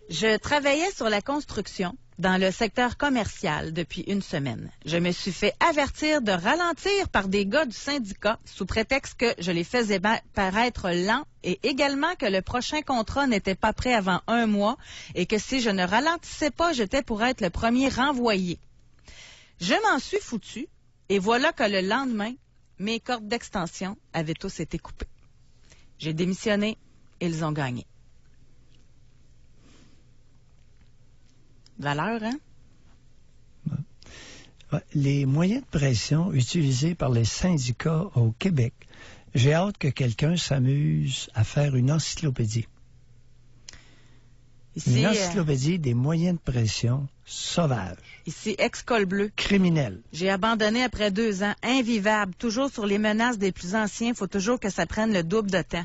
Je travaillais sur la construction dans le secteur commercial depuis 1 semaine. Je me suis fait avertir de ralentir par des gars du syndicat sous prétexte que je les faisais paraître lents et également que le prochain contrat n'était pas prêt avant 1 mois et que si je ne ralentissais pas, j'étais pour être le premier renvoyé. Je m'en suis foutu et voilà que le lendemain, mes cordes d'extension avaient tous été coupées. J'ai démissionné et ils ont gagné. Valeur, hein? Ouais. Les moyens de pression utilisés par les syndicats au Québec, j'ai hâte que quelqu'un s'amuse à faire une encyclopédie. Ici, Une encyclopédie des moyens de pression sauvages, ici ex-col bleu. criminels. J'ai abandonné après 2 ans, invivable, toujours sur les menaces des plus anciens. Il faut toujours que ça prenne le double de temps.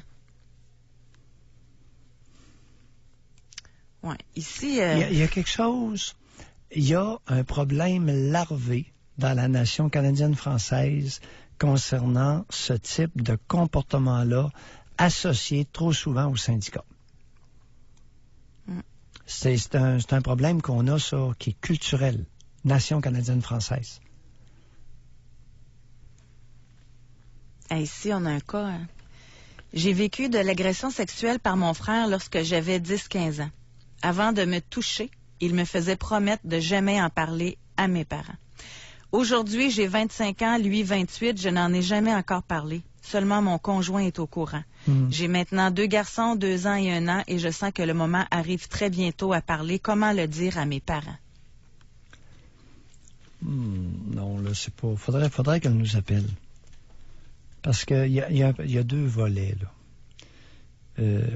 Ouais, ici... Il y a quelque chose, il y a un problème larvé dans la nation canadienne-française concernant ce type de comportement-là associé trop souvent aux syndicats. C'est un problème qu'on a, ça, qui est culturel, nation canadienne-française. Ici, on a un cas. Hein. J'ai vécu de l'agression sexuelle par mon frère lorsque j'avais 10-15 ans. Avant de me toucher, il me faisait promettre de jamais en parler à mes parents. Aujourd'hui, j'ai 25 ans, lui 28, je n'en ai jamais encore parlé. Seulement mon conjoint est au courant. J'ai maintenant 2 garçons, 2 ans et 1 an, et je sens que le moment arrive très bientôt à parler. Comment le dire à mes parents? Non, là, c'est pas... Faudrait qu'elle nous appelle. Parce qu'il y a 2 volets, là.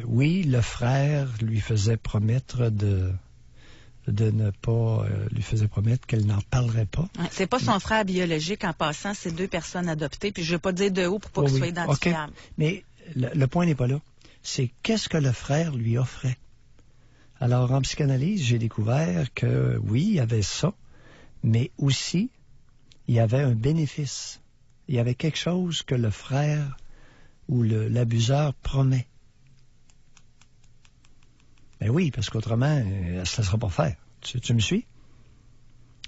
Oui, le frère lui faisait promettre de ne pas... lui faisait promettre qu'elle n'en parlerait pas. Ouais, c'est pas son frère biologique en passant, c'est 2 personnes adoptées, puis je vais pas dire de où pour pas qu'il soit identifiable. Okay. Mais le point n'est pas là. C'est qu'est-ce que le frère lui offrait. Alors, en psychanalyse, j'ai découvert que, oui, il y avait ça, mais aussi, il y avait un bénéfice. Il y avait quelque chose que le frère ou l'abuseur promet. Ben oui, parce qu'autrement, ça ne sera pas faire. Tu me suis?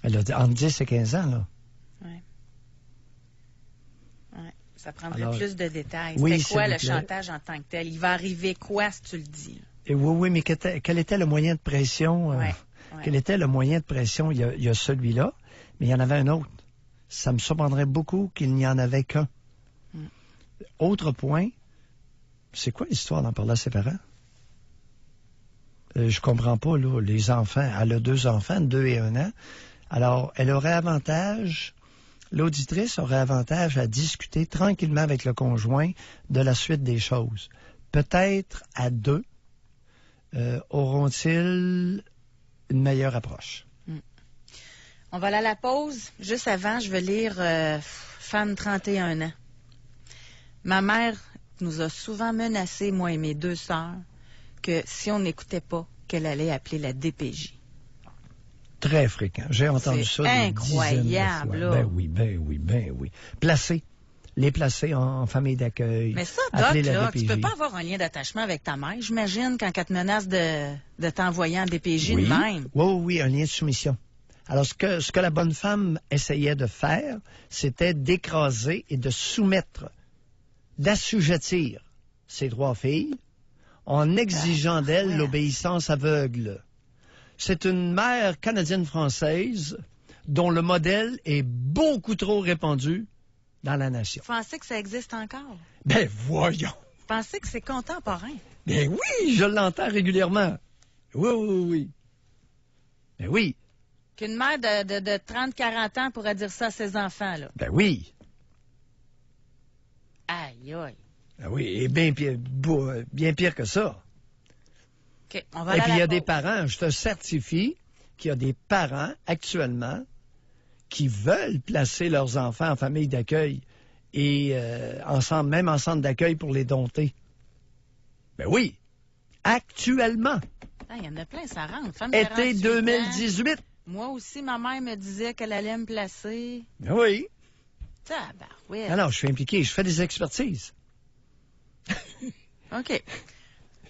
Elle a entre 10 et 15 ans, là. Oui. Ouais. Ça prendrait Alors, plus de détails. oui, C'était quoi s'il le vous plaît. chantage en tant que tel? Il va arriver quoi si tu le dis? Et oui, mais quel était le moyen de pression? Ouais. Quel était le moyen de pression? Il y a celui-là, mais il y en avait un autre. Ça me surprendrait beaucoup qu'il n'y en avait qu'un. Autre point, c'est quoi l'histoire d'en parler à ses parents? Je comprends pas, là, les enfants. Elle a 2 enfants, 2 et 1 an. Alors, elle aurait avantage, l'auditrice aurait avantage à discuter tranquillement avec le conjoint de la suite des choses. Peut-être à 2, auront-ils une meilleure approche? On va aller à la pause. Juste avant, je vais lire Femme 31 ans. Ma mère nous a souvent menacé, moi et mes 2 sœurs, que si on n'écoutait pas, qu'elle allait appeler la DPJ. Très fréquent. J'ai entendu C'est ça des incroyable, dizaines de fois. là. Ben oui. Les placer en famille d'accueil. Mais ça, appeler Doc, la là, DPJ. tu peux pas avoir un lien d'attachement avec ta mère, j'imagine, quand elle te menace de t'envoyer en DPJ de même. Oui, un lien de soumission. Alors, ce que la bonne femme essayait de faire, c'était d'écraser et de soumettre, d'assujettir ses 3 filles en exigeant d'elles l'obéissance aveugle. C'est une mère canadienne-française dont le modèle est beaucoup trop répandu dans la nation. Vous pensez que ça existe encore? Ben voyons! Vous pensez que c'est contemporain? Ben oui, je l'entends régulièrement. Oui. Ben oui. Qu'une mère de 30-40 ans pourrait dire ça à ses enfants, là. Ben oui. Aïe. Ben oui, et bien pire que ça. OK, on va Et aller puis à il y la a des pause. parents, je te certifie qu'il y a des parents actuellement qui veulent placer leurs enfants en famille d'accueil et même en centre d'accueil pour les dompter. Ben oui, actuellement, Ah, il y en a plein, ça rentre. Femme été 48 ans. 2018. Moi aussi, ma mère me disait qu'elle allait me placer. Ben oui. Tabarouette. Alors, je suis impliqué, je fais des expertises. OK.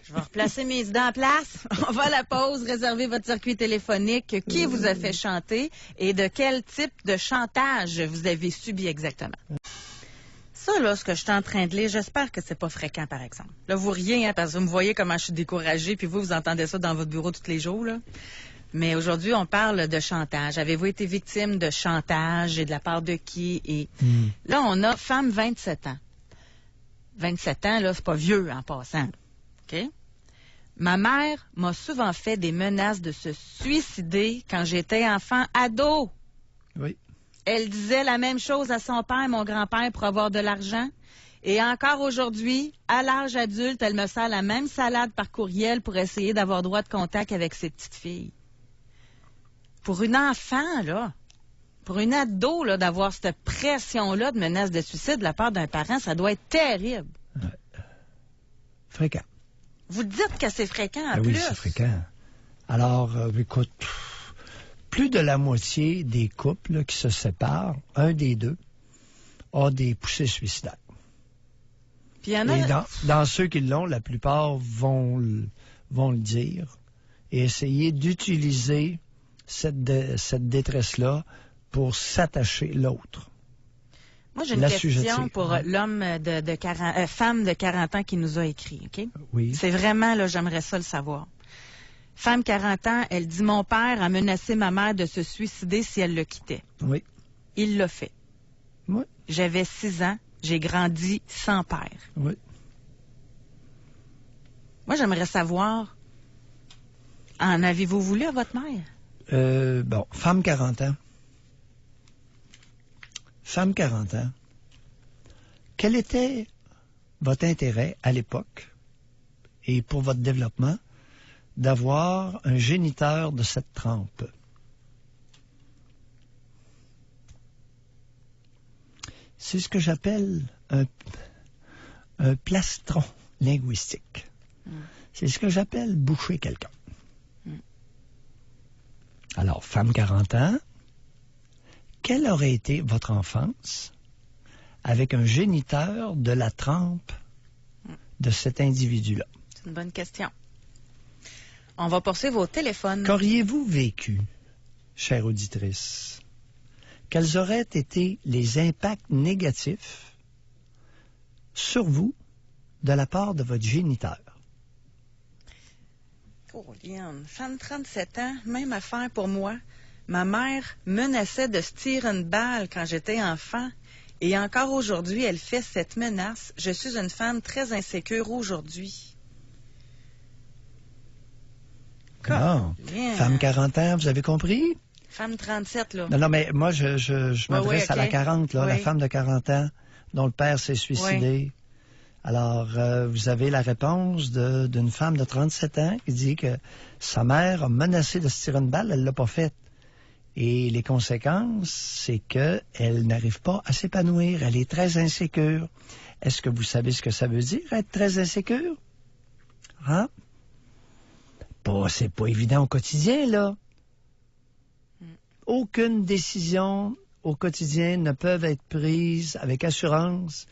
Je vais replacer mes idées en place. On va à la pause, réserver votre circuit téléphonique. Qui vous a fait chanter et de quel type de chantage vous avez subi exactement? Ça, là, ce que je suis en train de lire, j'espère que c'est pas fréquent, par exemple. Là, vous riez, hein, parce que vous me voyez comment je suis découragée, puis vous entendez ça dans votre bureau tous les jours, là. Mais aujourd'hui, on parle de chantage. Avez-vous été victime de chantage et de la part de qui? Et là, on a femme 27 ans. 27 ans, là, c'est pas vieux en passant. OK? Ma mère m'a souvent fait des menaces de se suicider quand j'étais enfant ado. Oui. Elle disait la même chose à son père et mon grand-père pour avoir de l'argent. Et encore aujourd'hui, à l'âge adulte, elle me sert la même salade par courriel pour essayer d'avoir droit de contact avec ses petites filles. Pour une enfant, là, pour une ado, là, d'avoir cette pression-là de menace de suicide de la part d'un parent, ça doit être terrible. Ouais. Fréquent. Vous dites que c'est fréquent en Ben plus. oui, c'est fréquent. Alors, écoute, plus de la moitié des couples là, qui se séparent, un des 2, a des poussées suicidaires. Puis il y en Et a... dans ceux qui l'ont, la plupart vont le dire et essayer d'utiliser cette détresse-là pour s'attacher l'autre. Moi, j'ai une question pour l'homme femme de 40 ans qui nous a écrit, OK? Oui. C'est vraiment, là, j'aimerais ça le savoir. Femme 40 ans, elle dit « Mon père a menacé ma mère de se suicider si elle le quittait. » Oui. Il l'a fait. Oui. J'avais 6 ans, j'ai grandi sans père. Oui. Moi, j'aimerais savoir, en avez-vous voulu à votre mère? Femme 40 ans. Femme 40 ans. Quel était votre intérêt à l'époque et pour votre développement d'avoir un géniteur de cette trempe? C'est ce que j'appelle un plastron linguistique. C'est ce que j'appelle boucher quelqu'un. Alors, femme 40 ans, quelle aurait été votre enfance avec un géniteur de la trempe de cet individu-là? C'est une bonne question. On va poursuivre au téléphone. Qu'auriez-vous vécu, chère auditrice? Quels auraient été les impacts négatifs sur vous de la part de votre géniteur? Oh, Liane, femme de 37 ans, même affaire pour moi. Ma mère menaçait de se tirer une balle quand j'étais enfant. Et encore aujourd'hui, elle fait cette menace. Je suis une femme très insécure aujourd'hui. Ah, Bien. femme 40 ans, vous avez compris? Femme 37, là. Non, mais moi, je m'adresse oui, à la ok. 40, là, la Oui. femme de 40 ans dont le père s'est suicidé. Alors, vous avez la réponse d'une femme de 37 ans qui dit que sa mère a menacé de se tirer une balle, elle l'a pas faite. Et les conséquences, c'est qu'elle n'arrive pas à s'épanouir, elle est très insécure. Est-ce que vous savez ce que ça veut dire, être très insécure? Hein? C'est pas évident au quotidien, là. Aucune décision au quotidien ne peut être prise avec assurance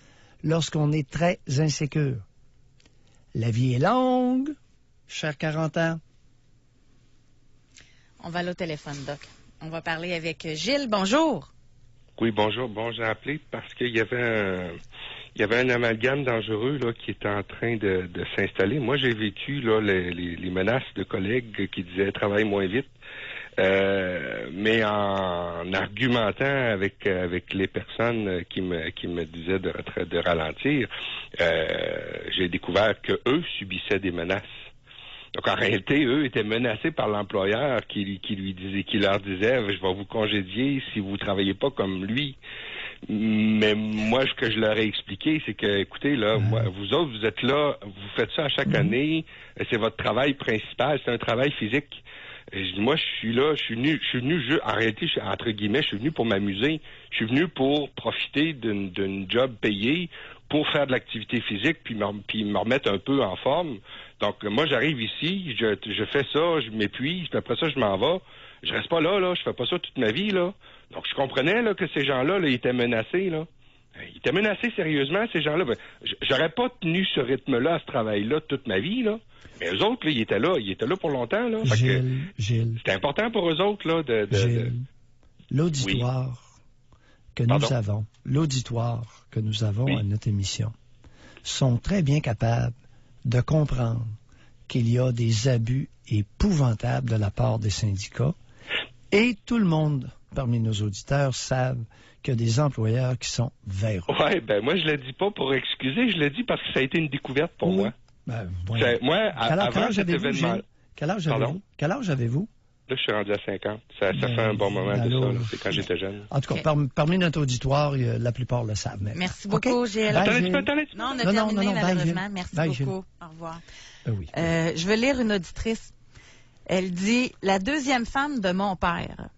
lorsqu'on est très insécure. La vie est longue, cher 40 ans. On va aller au téléphone, Doc. On va parler avec Gilles. Bonjour. Oui, bonjour. Bon, j'ai appelé parce qu'il y avait un amalgame dangereux là, qui était en train de s'installer. Moi, j'ai vécu là, les menaces de collègues qui disaient « travaille moins vite ». Mais en argumentant avec les personnes qui me disaient de ralentir, j'ai découvert que eux subissaient des menaces. Donc en réalité, eux étaient menacés par l'employeur qui leur disait je vais vous congédier si vous travaillez pas comme lui. Mais moi, ce que je leur ai expliqué, c'est que, écoutez, là, moi, vous autres, vous êtes là, vous faites ça à chaque année, c'est votre travail principal, c'est un travail physique. Et je dis, moi, je suis là, je suis venu, en réalité, entre guillemets, je suis venu pour m'amuser. Je suis venu pour profiter d'une job payée, pour faire de l'activité physique, puis me remettre un peu en forme. Donc, moi, j'arrive ici, je fais ça, je m'épuise, puis après ça, je m'en vais. Je reste pas là, je fais pas ça toute ma vie, là. Donc, je comprenais, là, que ces gens-là, là, ils étaient menacés, là. Ils étaient menacés sérieusement, ces gens-là. Ben, j'aurais pas tenu ce rythme-là, ce travail-là, toute ma vie, là. Mais eux autres, là, ils étaient là pour longtemps, là. Gilles. C'était important pour eux autres, là, Gilles, l'auditoire que nous avons à notre émission sont très bien capables de comprendre qu'il y a des abus épouvantables de la part des syndicats et tout le monde parmi nos auditeurs savent qu'il y a des employeurs qui sont véreux. Oui, ben moi, je le dis pas pour excuser, je le dis parce que ça a été une découverte pour moi. Ben, moi, avant cet événement... Quel âge avez-vous? Là, je suis rendu à 50. Ça fait un bon moment de ça. C'est quand j'étais jeune. En tout cas, parmi notre auditoire, la plupart le savent. Mais... Merci beaucoup, Gilles. Non, on a terminé, malheureusement. Merci beaucoup. Au revoir. Oui. Je veux lire une auditrice. Elle dit « La deuxième femme de mon père,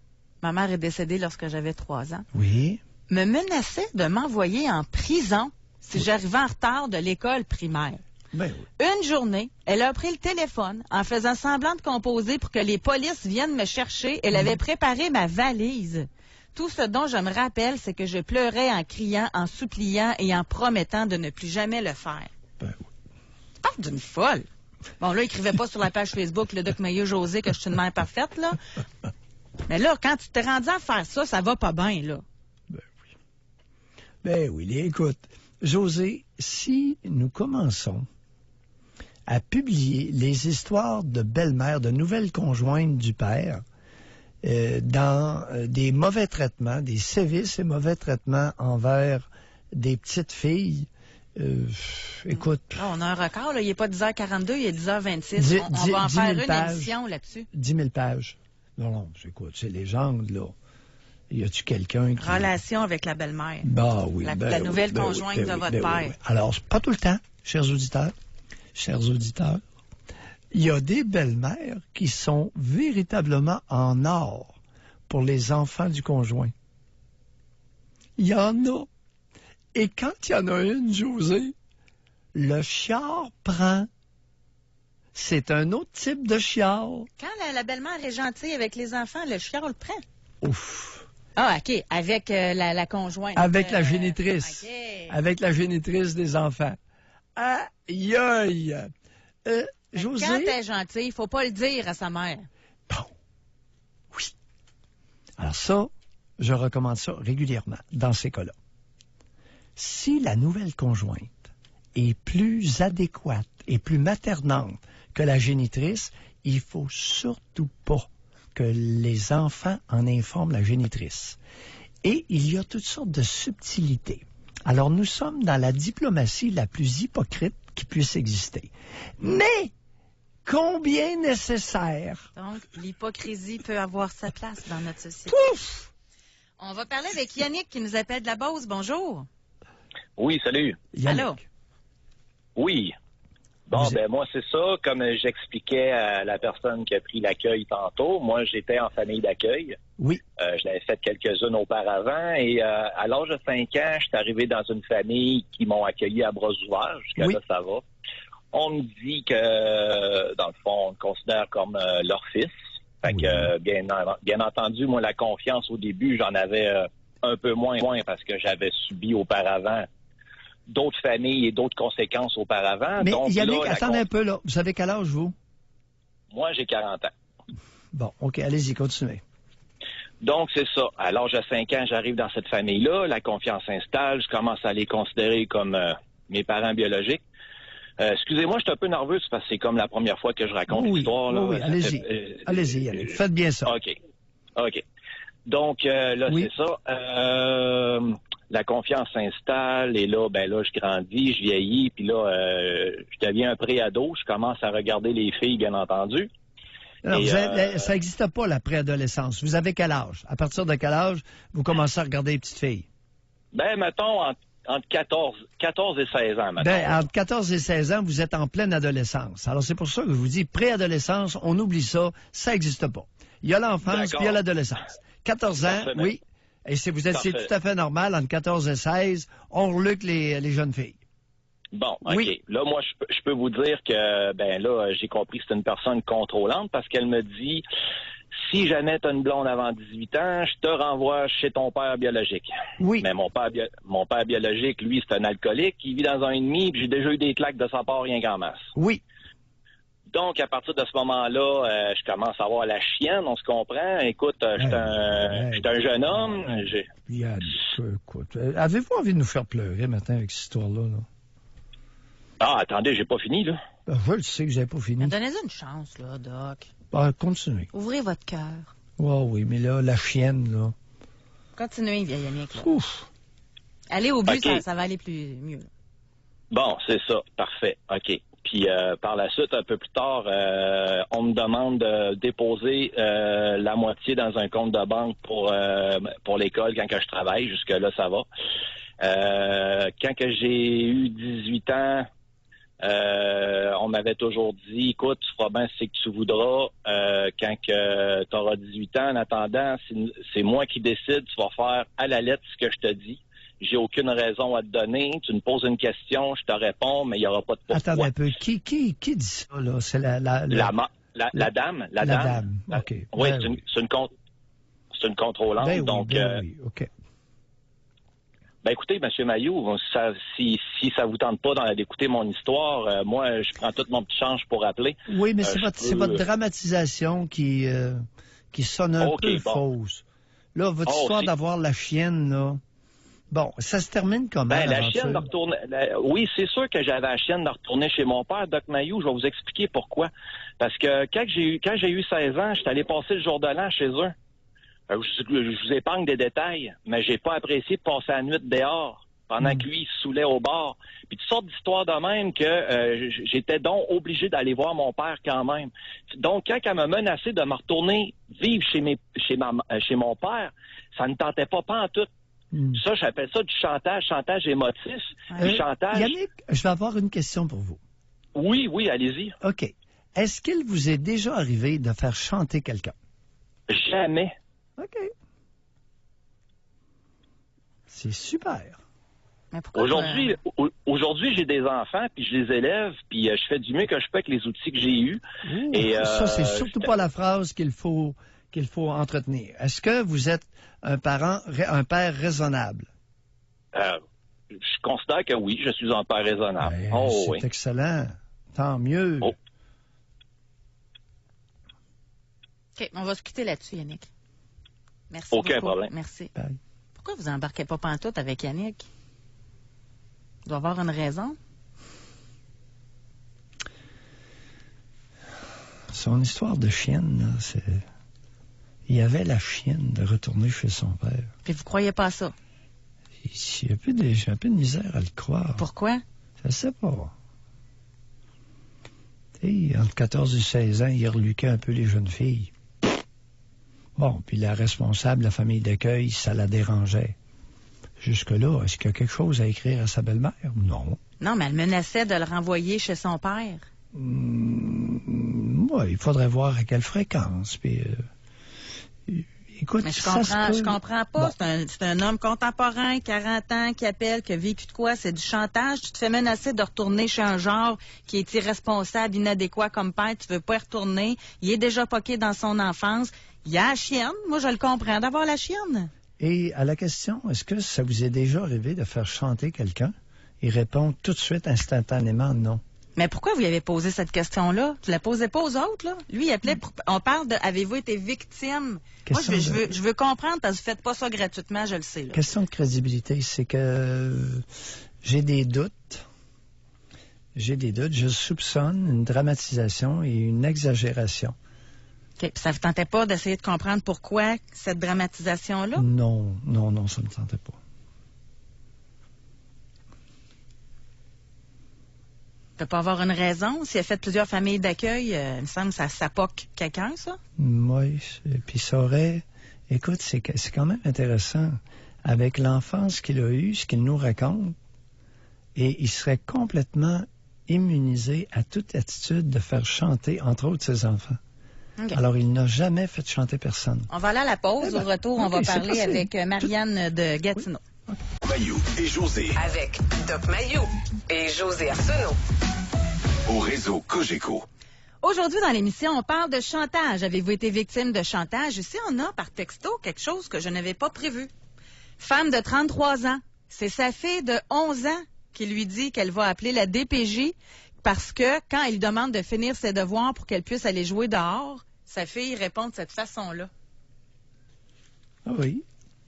ma mère est décédée lorsque j'avais 3 ans, me menaçait de m'envoyer en prison si j'arrivais en retard de l'école primaire. Ben oui. Une journée, elle a pris le téléphone en faisant semblant de composer pour que les polices viennent me chercher. Elle avait préparé ma valise. Tout ce dont je me rappelle, c'est que je pleurais en criant, en suppliant et en promettant de ne plus jamais le faire. Ben oui. Tu parles d'une folle. Bon, là, écrivez pas sur la page Facebook le Doc Maillot José que je suis une mère parfaite, là. Mais là, quand tu t'es rendu à faire ça, ça va pas bien, là. Ben oui, écoute, José, si nous commençons à publier les histoires de belle-mère, de nouvelles conjointes du père, dans des mauvais traitements, des sévices et mauvais traitements envers des petites filles, écoute... on a un record, là. Il n'est pas 10h42, il est 10h26. On va en faire une émission là-dessus. 10 000 pages. Non, écoute, c'est légende, là. Y a-tu quelqu'un qui... Relation avec la belle-mère. Bah oui. La nouvelle conjointe de votre père. Oui. Alors, pas tout le temps, chers auditeurs. Il y a des belles-mères qui sont véritablement en or pour les enfants du conjoint. Il y en a. Et quand il y en a une, José, le chiard prend. C'est un autre type de chiard. Quand la belle-mère est gentille avec les enfants, le chiard le prend. Ouf. Ah, OK. Avec la conjointe. Avec la génitrice. Okay. Avec la génitrice des enfants. Aïe, aïe. José... Quand t'es gentil, il faut pas le dire à sa mère. Bon. Oui. Alors ça, je recommande ça régulièrement dans ces cas-là. Si la nouvelle conjointe est plus adéquate et plus maternante que la génitrice, il faut surtout pas que les enfants en informent la génitrice. Et il y a toutes sortes de subtilités. Alors, nous sommes dans la diplomatie la plus hypocrite qui puisse exister. Mais, combien nécessaire? Donc, l'hypocrisie peut avoir sa place dans notre société. Pouf! On va parler avec Yannick qui nous appelle de la Beauce. Bonjour. Oui, salut. Yannick. Allô? Oui. Bon, moi, c'est ça. Comme j'expliquais à la personne qui a pris l'accueil tantôt, moi, j'étais en famille d'accueil. Oui. Je l'avais fait quelques-unes auparavant. Et à l'âge de 5 ans, je suis arrivé dans une famille qui m'ont accueilli à bras ouverts. Jusqu'à là, ça va. On me dit que, dans le fond, on me considère comme leur fils. Fait que, bien entendu, moi, la confiance au début, j'en avais un peu moins parce que j'avais subi auparavant d'autres familles et d'autres conséquences auparavant. Mais donc, Yannick, là, attendez un peu, là. Vous savez quel âge, vous? Moi, j'ai 40 ans. Bon, OK, allez-y, continuez. Donc, c'est ça. À l'âge de 5 ans, j'arrive dans cette famille-là, la confiance s'installe, je commence à les considérer comme mes parents biologiques. Excusez-moi, je suis un peu nerveux, parce que c'est comme la première fois que je raconte l'histoire. Là. Oui, allez-y. Allez-y, Yannick. Faites bien ça. OK. Donc, là, c'est ça. La confiance s'installe et là, là, je grandis, je vieillis, puis là, je deviens un préado. Je commence à regarder les filles, bien entendu. Alors, ça n'existe pas, la préadolescence. Vous avez quel âge? À partir de quel âge vous commencez à regarder les petites filles? Mettons, entre 14 et 16 ans, mettons. Entre 14 et 16 ans, vous êtes en pleine adolescence. Alors, c'est pour ça que je vous dis, préadolescence, on oublie ça, ça n'existe pas. Il y a l'enfance, puis il y a l'adolescence. 14 ans, oui. Et si vous êtes, c'est tout à fait normal, entre 14 et 16, on reluque les jeunes filles. Bon, OK. Oui. Là, moi, je peux vous dire que, là, j'ai compris que c'est une personne contrôlante parce qu'elle me dit, si jamais tu as une blonde avant 18 ans, je te renvoie chez ton père biologique. Oui. Mais mon père biologique, lui, c'est un alcoolique. Il vit dans un ennemi, puis j'ai déjà eu des claques de sa part rien qu'en masse. Oui. Donc, à partir de ce moment-là, je commence à avoir la chienne, on se comprend. Écoute, j'étais un jeune homme. Yann, écoute, avez-vous envie de nous faire pleurer maintenant avec cette histoire-là? Là? Ah, attendez, j'ai pas fini, là. Je le sais que j'avais pas fini. Donnez-en une chance, là, Doc. Continuez. Ouvrez votre cœur. Oui, mais là, la chienne, là. Continuez, vieille Yannick. Ouf. Allez au but, ça va aller mieux. Bon, c'est ça. Parfait. OK. Puis par la suite, un peu plus tard, on me demande de déposer la moitié dans un compte de banque pour l'école quand que je travaille. Jusque-là, ça va. Quand que j'ai eu 18 ans, on m'avait toujours dit, écoute, tu feras bien ce que tu voudras. Quand que tu auras 18 ans, en attendant, c'est moi qui décide. Tu vas faire à la lettre ce que je te dis. J'ai aucune raison à te donner. Tu me poses une question, je te réponds, mais il n'y aura pas de pourquoi. Attendez un peu. Qui dit ça, là? C'est la dame. La dame, OK. Oui, c'est une contrôlante. Donc, oui, OK. Écoutez, M. Mailloux, si ça vous tente pas d'écouter mon histoire, moi, je prends tout mon petit change pour appeler. Oui, mais c'est votre dramatisation qui sonne un peu fausse. Là, votre histoire d'avoir la chienne, là... Bon, ça se termine comment? La chienne de retourner. Oui, c'est sûr que j'avais la chienne de retourner chez mon père, Doc Mailloux. Je vais vous expliquer pourquoi. Parce que quand j'ai eu 16 ans, j'étais allé passer le jour de l'an chez eux. Je vous épargne des détails, mais j'ai pas apprécié de passer la nuit dehors pendant que lui, il se saoulait au bar. Puis toutes sortes d'histoires de même que j'étais donc obligé d'aller voir mon père quand même. Donc, quand elle m'a menacé de me retourner vivre chez mon père, ça ne tentait pas en tout. Ça, j'appelle ça du chantage émotif. Du chantage... Yannick, je vais avoir une question pour vous. Oui, allez-y. OK. Est-ce qu'il vous est déjà arrivé de faire chanter quelqu'un? Jamais. OK. C'est super. Aujourd'hui, j'ai des enfants, puis je les élève, puis je fais du mieux que je peux avec les outils que j'ai eus. Ça, c'est surtout pas la phrase qu'il faut entretenir. Est-ce que vous êtes un père raisonnable? Je considère que oui, je suis un père raisonnable. C'est excellent. Tant mieux. OK, on va se quitter là-dessus, Yannick. Merci Aucun beaucoup. problème. Merci. Bye. Pourquoi vous embarquez pas pantoute avec Yannick? Il doit y avoir une raison. Son histoire de chienne, là, c'est... Il y avait la chienne de retourner chez son père. Puis vous croyez pas à ça? J'ai un peu de misère à le croire. Pourquoi? Je sais pas. Tu sais, entre 14 et 16 ans, il reluquait un peu les jeunes filles. Bon, puis la responsable de la famille d'accueil, ça la dérangeait. Jusque-là, est-ce qu'il y a quelque chose à écrire à sa belle-mère? Non. Non, mais elle menaçait de le renvoyer chez son père. Ouais, il faudrait voir à quelle fréquence. Puis, écoute, Mais je ça se peut. comprends pas. Bon. C'est un homme contemporain, 40 ans, qui appelle, qui a vécu de quoi? C'est du chantage. Tu te fais menacer de retourner chez un genre qui est irresponsable, inadéquat comme père. Tu veux pas y retourner. Il est déjà poqué dans son enfance. Il y a la chienne. Moi, je le comprends d'avoir la chienne. Et à la question, est-ce que ça vous est déjà arrivé de faire chanter quelqu'un? Il répond tout de suite, instantanément, non. Mais pourquoi vous lui avez posé cette question-là? Tu la posais pas aux autres, là? Lui, il appelait on parle de avez-vous été victime? Moi, je veux comprendre parce que vous faites pas ça gratuitement, je le sais, là. Question de crédibilité, c'est que j'ai des doutes. Je soupçonne une dramatisation et une exagération. OK. Puis ça vous tentait pas d'essayer de comprendre pourquoi cette dramatisation-là? Non, ça me tentait pas. Il peut pas avoir une raison. S'il a fait plusieurs familles d'accueil, il me semble que ça poque quelqu'un, ça? Oui, puis ça aurait... Écoute, c'est quand même intéressant. Avec l'enfance qu'il a eue, ce qu'il nous raconte, et il serait complètement immunisé à toute attitude de faire chanter, entre autres, ses enfants. Okay. Alors, il n'a jamais fait chanter personne. On va aller à la pause. Au retour, on va parler avec Marianne de Gatineau. Oui. Mayou et José. Avec Doc Mayou et José Arsenault. Au réseau Cogeco. Aujourd'hui, dans l'émission, on parle de chantage. Avez-vous été victime de chantage? Ici, on a par texto quelque chose que je n'avais pas prévu. Femme de 33 ans. C'est sa fille de 11 ans qui lui dit qu'elle va appeler la DPJ parce que quand il demande de finir ses devoirs pour qu'elle puisse aller jouer dehors, sa fille répond de cette façon-là. Ah oui.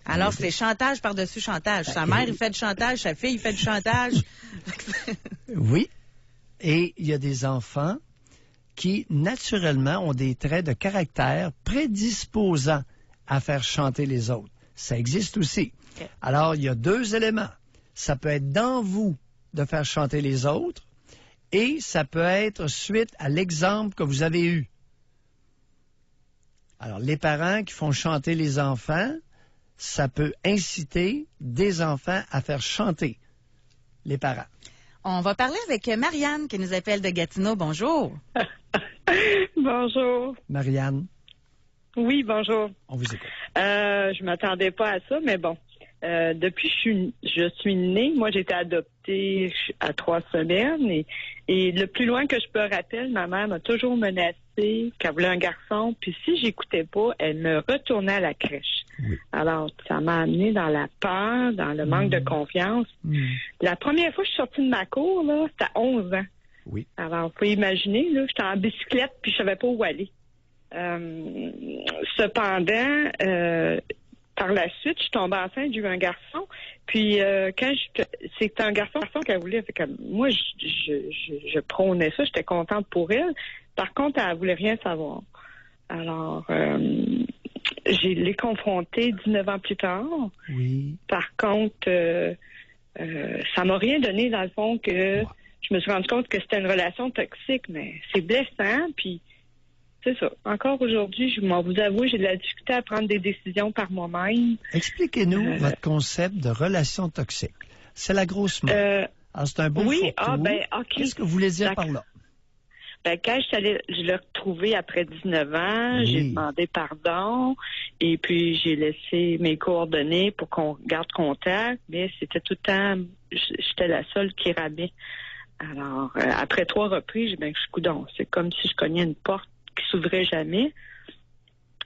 Alors, c'est chantage par-dessus chantage. Sa mère, il fait du chantage. Sa fille, il fait du chantage. Oui. Et il y a des enfants qui, naturellement, ont des traits de caractère prédisposants à faire chanter les autres. Ça existe aussi. Okay. Alors, il y a deux éléments. Ça peut être dans vous de faire chanter les autres et ça peut être suite à l'exemple que vous avez eu. Alors, les parents qui font chanter les enfants, ça peut inciter des enfants à faire chanter les parents. On va parler avec Marianne qui nous appelle de Gatineau. Bonjour. Bonjour. Marianne. Oui, bonjour. On vous écoute. Je m'attendais pas à ça, mais bon. Depuis que je suis née, moi j'ai été adoptée à 3 semaines et le plus loin que je me rappelle, ma mère m'a toujours menacée qu'elle voulait un garçon, puis si j'écoutais pas, elle me retournait à la crèche. Oui. Alors, ça m'a amenée dans la peur, dans le manque de confiance. La première fois que je suis sortie de ma cour, là, c'était à 11 ans. Oui. Alors, vous pouvez imaginer, là, j'étais en bicyclette puis je savais pas où aller. Cependant, par la suite, je suis tombée enceinte, j'ai eu un garçon. Puis c'est un garçon qu'elle voulait. Fait que moi, je prônais ça, j'étais contente pour elle. Par contre, elle voulait rien savoir. Alors, je l'ai confrontée 19 ans plus tard. Oui. Par contre, ça m'a rien donné dans le fond que je me suis rendu compte que c'était une relation toxique, mais c'est blessant, puis c'est ça. Encore aujourd'hui, je m'en vous avoue, j'ai de la difficulté à prendre des décisions par moi-même. Expliquez-nous votre concept de relation toxique. C'est la grosse mot. Alors, c'est un beau fourre-tout. OK. Qu'est-ce que vous voulez dire par là? Quand je l'ai retrouvé après 19 ans, j'ai demandé pardon et puis j'ai laissé mes coordonnées pour qu'on garde contact, mais c'était tout le temps, j'étais la seule qui ramait. Alors, après 3 reprises, je suis coudonc. C'est comme si je cognais une porte qui s'ouvrait jamais.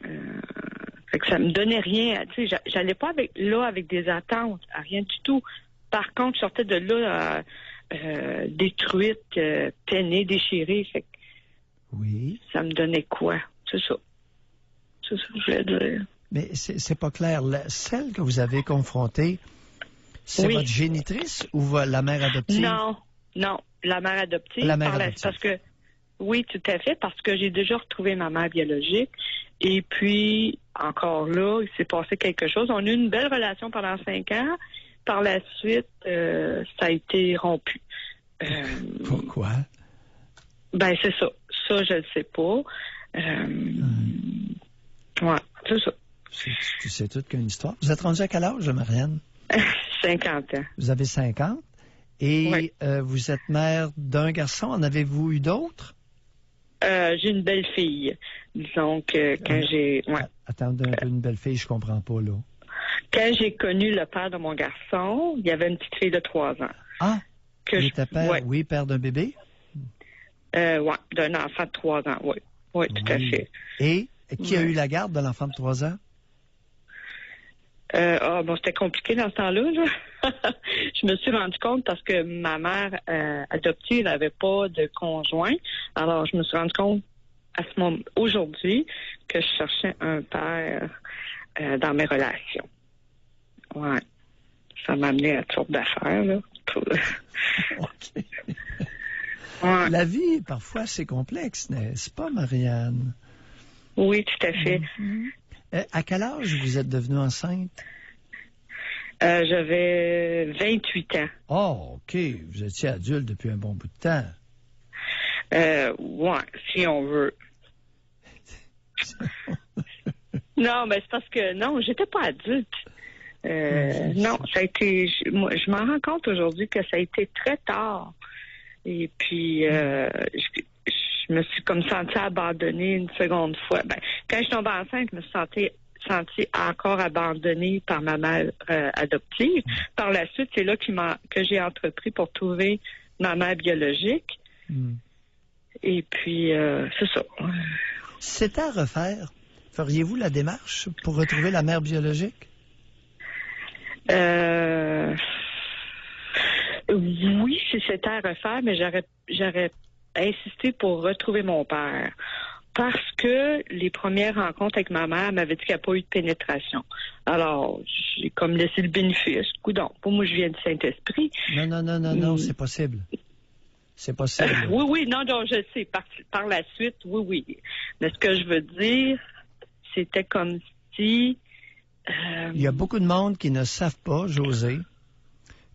Fait que ça me donnait rien. Tu sais, j'allais pas avec des attentes, rien du tout. Par contre, je sortais de là détruite, peinée, déchirée. Fait que oui. Ça me donnait quoi? C'est ça. C'est ça que je voulais dire. Mais c'est pas clair. Celle que vous avez confrontée, c'est votre génitrice ou la mère adoptive? Non, la mère adoptive. La mère adoptive. Parce que, oui, tout à fait, parce que j'ai déjà retrouvé ma mère biologique. Et puis, encore là, il s'est passé quelque chose. On a eu une belle relation pendant 5 ans. Par la suite, ça a été rompu. Pourquoi? Ben, c'est ça. Ça, je le sais pas. Ouais, c'est ça. Tu sais tout qu'une histoire. Vous êtes rendu à quel âge, Marianne? 50 ans. Vous avez 50. Et vous êtes mère d'un garçon. En avez-vous eu d'autres? J'ai une belle fille. Disons que quand j'ai... Ouais. Attendez un peu, une belle fille, je comprends pas, là. Quand j'ai connu le père de mon garçon, il y avait une petite fille de 3 ans. Ah! Il était père, oui, père d'un bébé? Oui, d'un enfant de 3 ans, oui. Oui, tout à fait. Et qui a eu la garde de l'enfant de 3 ans? Bon, c'était compliqué dans ce temps-là. Je me suis rendu compte parce que ma mère adoptive n'avait pas de conjoint. Alors, je me suis rendu compte à ce moment, aujourd'hui, que je cherchais un père dans mes relations. Ouais. Ça m'a amené à toutes sortes d'affaires, là. OK. Ouais. La vie, parfois, c'est complexe, n'est-ce pas, Marianne? Oui, tout à fait. À quel âge vous êtes devenue enceinte? J'avais 28 ans. Oh, OK. Vous étiez adulte depuis un bon bout de temps. Ouais, si on veut. Non, mais c'est parce que, non, j'étais pas adulte. Non, ça a été... Moi, je m'en rends compte aujourd'hui que ça a été très tard. Et puis, je me suis comme sentie abandonnée une seconde fois. Ben, quand je suis tombée enceinte, je me suis sentie encore abandonnée par ma mère adoptive. Par la suite, c'est là que j'ai entrepris pour trouver ma mère biologique. Et puis, c'est ça. C'est à refaire. Feriez-vous la démarche pour retrouver la mère biologique? Oui, si c'était à refaire, mais j'aurais insisté pour retrouver mon père. Parce que les premières rencontres avec ma mère m'avaient dit qu'il n'y a pas eu de pénétration. Alors, j'ai comme laissé le bénéfice. Coudonc, pour moi, je viens du Saint-Esprit. Non, c'est possible. C'est possible. Oui, non, je le sais. Par la suite, oui. Mais ce que je veux dire, c'était comme si... Il y a beaucoup de monde qui ne savent pas, José,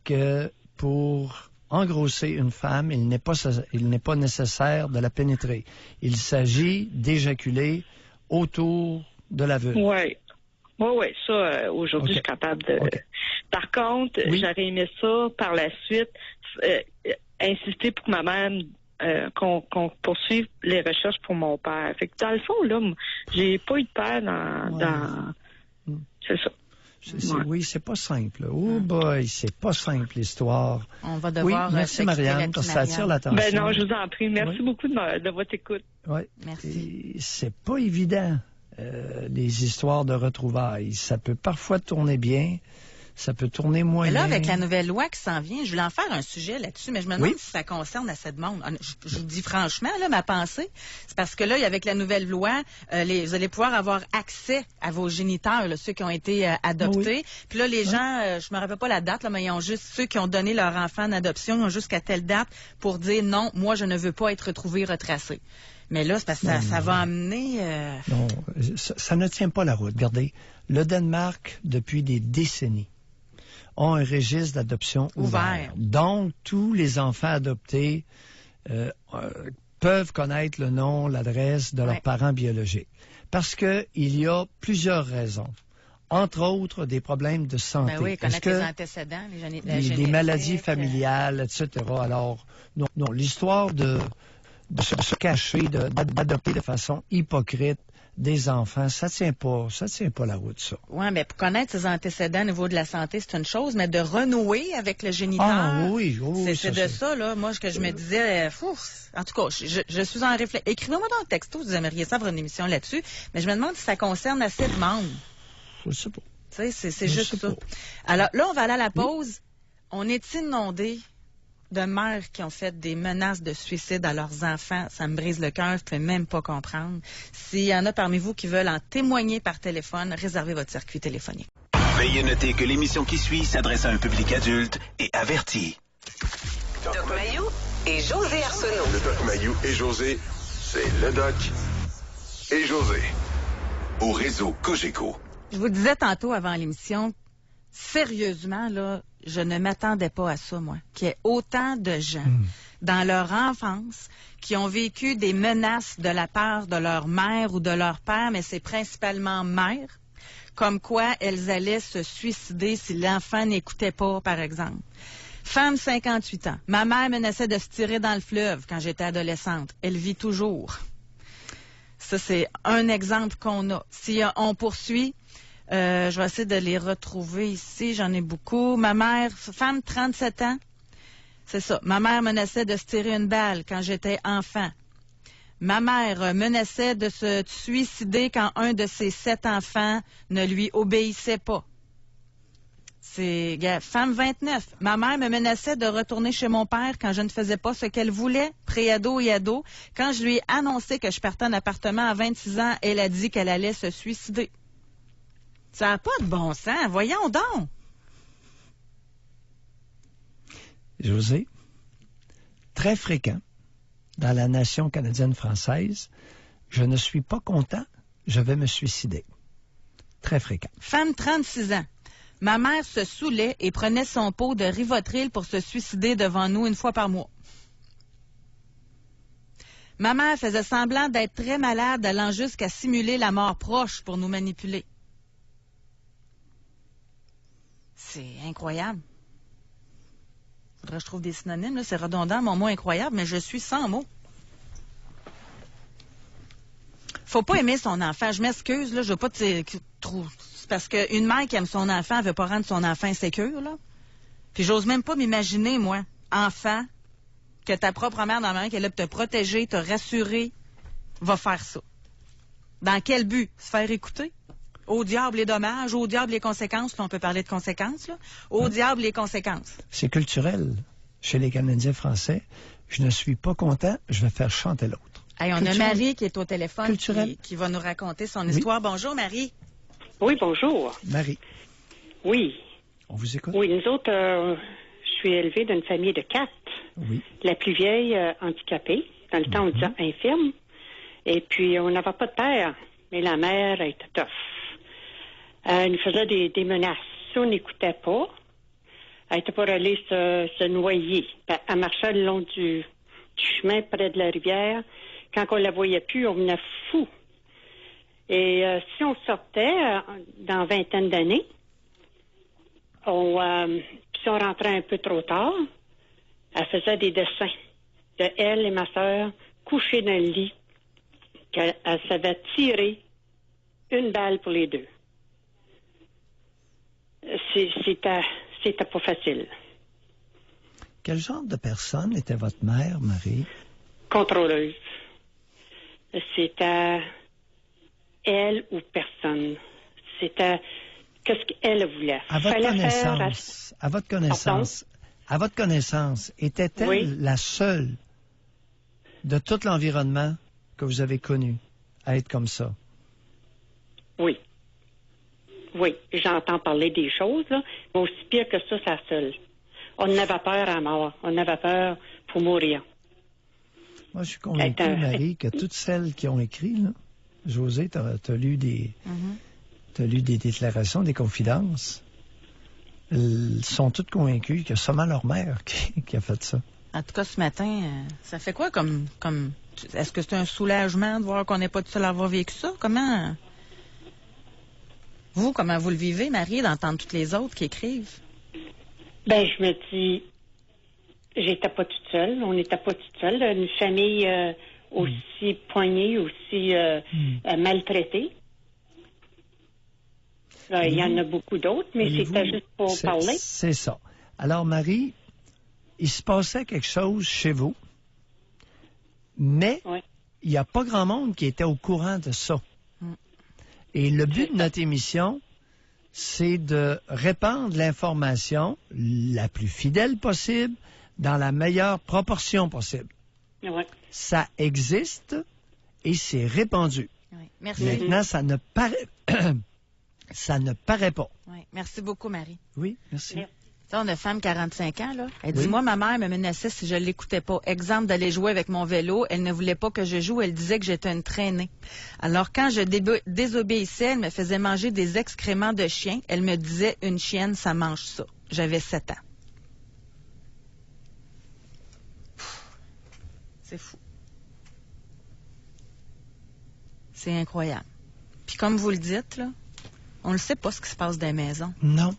que pour engrosser une femme, il n'est pas nécessaire de la pénétrer. Il s'agit d'éjaculer autour de la vulve. Oui, ça, aujourd'hui, je suis capable de... Par contre, j'aurais aimé ça, par la suite, insister pour que ma mère... qu'on poursuive les recherches pour mon père. Fait que dans le fond, là, j'ai pas eu de père dans... C'est ça. Oui, c'est pas simple. Oh boy, c'est pas simple l'histoire. On va devoir... Oui, merci Marianne, parce que ça attire l'attention. Ben non, je vous en prie. Merci beaucoup de votre écoute. Oui. Merci. C'est pas évident, les histoires de retrouvailles. Ça peut parfois tourner bien. Ça peut tourner moyen. Mais là, avec la nouvelle loi qui s'en vient, je voulais en faire un sujet là-dessus, mais je me demande si ça concerne assez de monde. Je vous dis franchement, là, ma pensée, c'est parce que là, avec la nouvelle loi, vous allez pouvoir avoir accès à vos géniteurs, là, ceux qui ont été adoptés. Puis là, les gens, je me rappelle pas la date, là, mais ils ont juste, ceux qui ont donné leur enfant en adoption, ils ont jusqu'à telle date pour dire non, moi, je ne veux pas être retrouvé retracé. Mais là, c'est parce que ça va amener... Non, ça ne tient pas la route. Regardez, le Danemark, depuis des décennies, ont un registre d'adoption ouvert. Donc, tous les enfants adoptés peuvent connaître le nom, l'adresse de leurs parents biologiques. Parce qu'il y a plusieurs raisons. Entre autres, des problèmes de santé. Ben oui, connaître les antécédents, des maladies familiales, etc. Alors, non, l'histoire de se cacher, d'adopter de façon hypocrite des enfants, ça tient pas la route, ça. Oui, mais pour connaître ses antécédents au niveau de la santé, c'est une chose, mais de renouer avec le géniteur, c'est de ça, là, moi, que je me disais, en tout cas, je suis en réflexion. Écrivez-moi dans le texto, vous aimeriez ça avoir une émission là-dessus, mais je me demande si ça concerne assez de membres. Je sais pas. Tu sais, c'est juste ça. Alors, là, on va aller à la pause. On est inondé de mères qui ont fait des menaces de suicide à leurs enfants. Ça me brise le cœur, je ne peux même pas comprendre. S'il y en a parmi vous qui veulent en témoigner par téléphone, réservez votre circuit téléphonique. Veuillez noter que l'émission qui suit s'adresse à un public adulte et averti. Doc Mayou et José Arsenault. Le Doc Mayou et José, c'est le Doc et José. Au réseau Cogeco. Je vous disais tantôt avant l'émission, sérieusement, là, je ne m'attendais pas à ça, moi. Qu'il y ait autant de gens dans leur enfance qui ont vécu des menaces de la part de leur mère ou de leur père, mais c'est principalement mère, comme quoi elles allaient se suicider si l'enfant n'écoutait pas, par exemple. Femme, 58 ans. Ma mère menaçait de se tirer dans le fleuve quand j'étais adolescente. Elle vit toujours. Ça, c'est un exemple qu'on a. Si on poursuit, je vais essayer de les retrouver ici. J'en ai beaucoup. Ma mère, femme, 37 ans. C'est ça. Ma mère menaçait de se tirer une balle quand j'étais enfant. Ma mère menaçait de se suicider quand un de ses 7 enfants ne lui obéissait pas. C'est femme 29. Ma mère me menaçait de retourner chez mon père quand je ne faisais pas ce qu'elle voulait, pré-ado et ado. Quand je lui ai annoncé que je partais en appartement à 26 ans, elle a dit qu'elle allait se suicider. Ça n'a pas de bon sens. Voyons donc. José, très fréquent dans la nation canadienne-française, je ne suis pas content, je vais me suicider. Très fréquent. Femme 36 ans. Ma mère se saoulait et prenait son pot de Rivotril pour se suicider devant nous une fois par mois. Ma mère faisait semblant d'être très malade, allant jusqu'à simuler la mort proche pour nous manipuler. C'est incroyable. Faudrait que je trouve des synonymes, là. C'est redondant, mon mot incroyable, mais je suis sans mots. Faut pas aimer son enfant. Je m'excuse, là, je veux pas te trop. C'est parce qu'une mère qui aime son enfant, elle veut pas rendre son enfant insécure, là. Puis j'ose même pas m'imaginer, moi, enfant, que ta propre mère, dans la main, qu'elle est là pour te protéger, te rassurer, va faire ça. Dans quel but? Se faire écouter? Au diable les dommages, au diable les conséquences. Là, on peut parler de conséquences, là. Au diable les conséquences. C'est culturel. Chez les Canadiens français, je ne suis pas content, je vais faire chanter l'autre. Hey, on a Marie qui est au téléphone qui va nous raconter son histoire. Bonjour, Marie. Oui, bonjour. Marie. Oui. On vous écoute? Oui, nous autres, je suis élevée d'une famille de 4. Oui. La plus vieille, handicapée. Dans le temps, on disait infirme. Et puis, on n'avait pas de père. Mais la mère était tough. Elle nous faisait des menaces. Si on n'écoutait pas, elle était pour aller se noyer. Elle marchait le long du chemin près de la rivière. Quand on la voyait plus, on venait fou. Et si on sortait dans vingtaine d'années, si on rentrait un peu trop tard, elle faisait des dessins de elle et ma sœur couchées dans le lit, qu'elle savait tirer une balle pour les deux. C'était pas facile. Quel genre de personne était votre mère, Marie? Contrôleuse. C'était elle ou personne. C'était qu'est-ce qu'elle voulait. À votre connaissance, était-elle la seule de tout l'environnement que vous avez connu à être comme ça? Oui. Oui, j'entends parler des choses, là, mais aussi pire que ça, c'est la seule. On avait peur à mort. On avait peur pour mourir. Moi, je suis convaincu, Marie, que toutes celles qui ont écrit, là, José, t'as lu des déclarations, des confidences. Elles sont toutes convaincues que c'est seulement leur mère qui a fait ça. En tout cas, ce matin, ça fait quoi comme... Est-ce que c'est un soulagement de voir qu'on n'est pas tout seul à avoir vécu ça? Comment vous le vivez, Marie, d'entendre toutes les autres qui écrivent? Ben, je me dis, j'étais pas toute seule. On n'était pas toute seule. Une famille aussi poignée, aussi maltraitée. Il y en a beaucoup d'autres, mais c'était juste pour parler. C'est ça. Alors, Marie, il se passait quelque chose chez vous, mais il n'y a pas grand monde qui était au courant de ça. Et le but de notre émission, c'est de répandre l'information la plus fidèle possible, dans la meilleure proportion possible. Ouais. Ça existe et c'est répandu. Oui. Merci. Maintenant, ça ne paraît pas. Oui. Merci beaucoup, Marie. Oui, merci. Ça, on a femme 45 ans, là. Elle dit, Oui. moi, ma mère me menaçait si je l'écoutais pas. Exemple, d'aller jouer avec mon vélo. Elle ne voulait pas que je joue. Elle disait que j'étais une traînée. Alors, quand je désobéissais, elle me faisait manger des excréments de chien. Elle me disait, une chienne, ça mange ça. J'avais 7 ans. C'est fou. C'est incroyable. Puis comme vous le dites, là, on ne sait pas ce qui se passe dans les maisons. Non.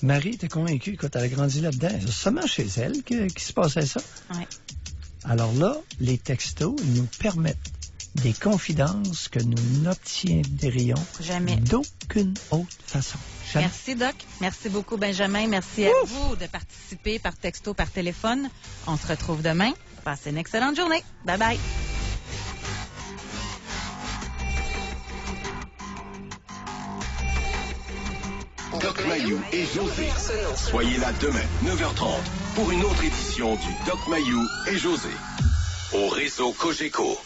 Marie était convaincue, écoute, elle a grandi là-dedans. C'est seulement chez elle qu'il se passait ça. Oui. Alors là, les textos nous permettent des confidences que nous n'obtiendrions jamais d'aucune autre façon. Jamais. Merci, Doc. Merci beaucoup, Benjamin. Merci à vous de participer par texto, par téléphone. On se retrouve demain. Passez une excellente journée. Bye-bye. Doc Mayou et José. Soyez là demain, 9h30, pour une autre édition du Doc Mayou et José. Au réseau Cogeco.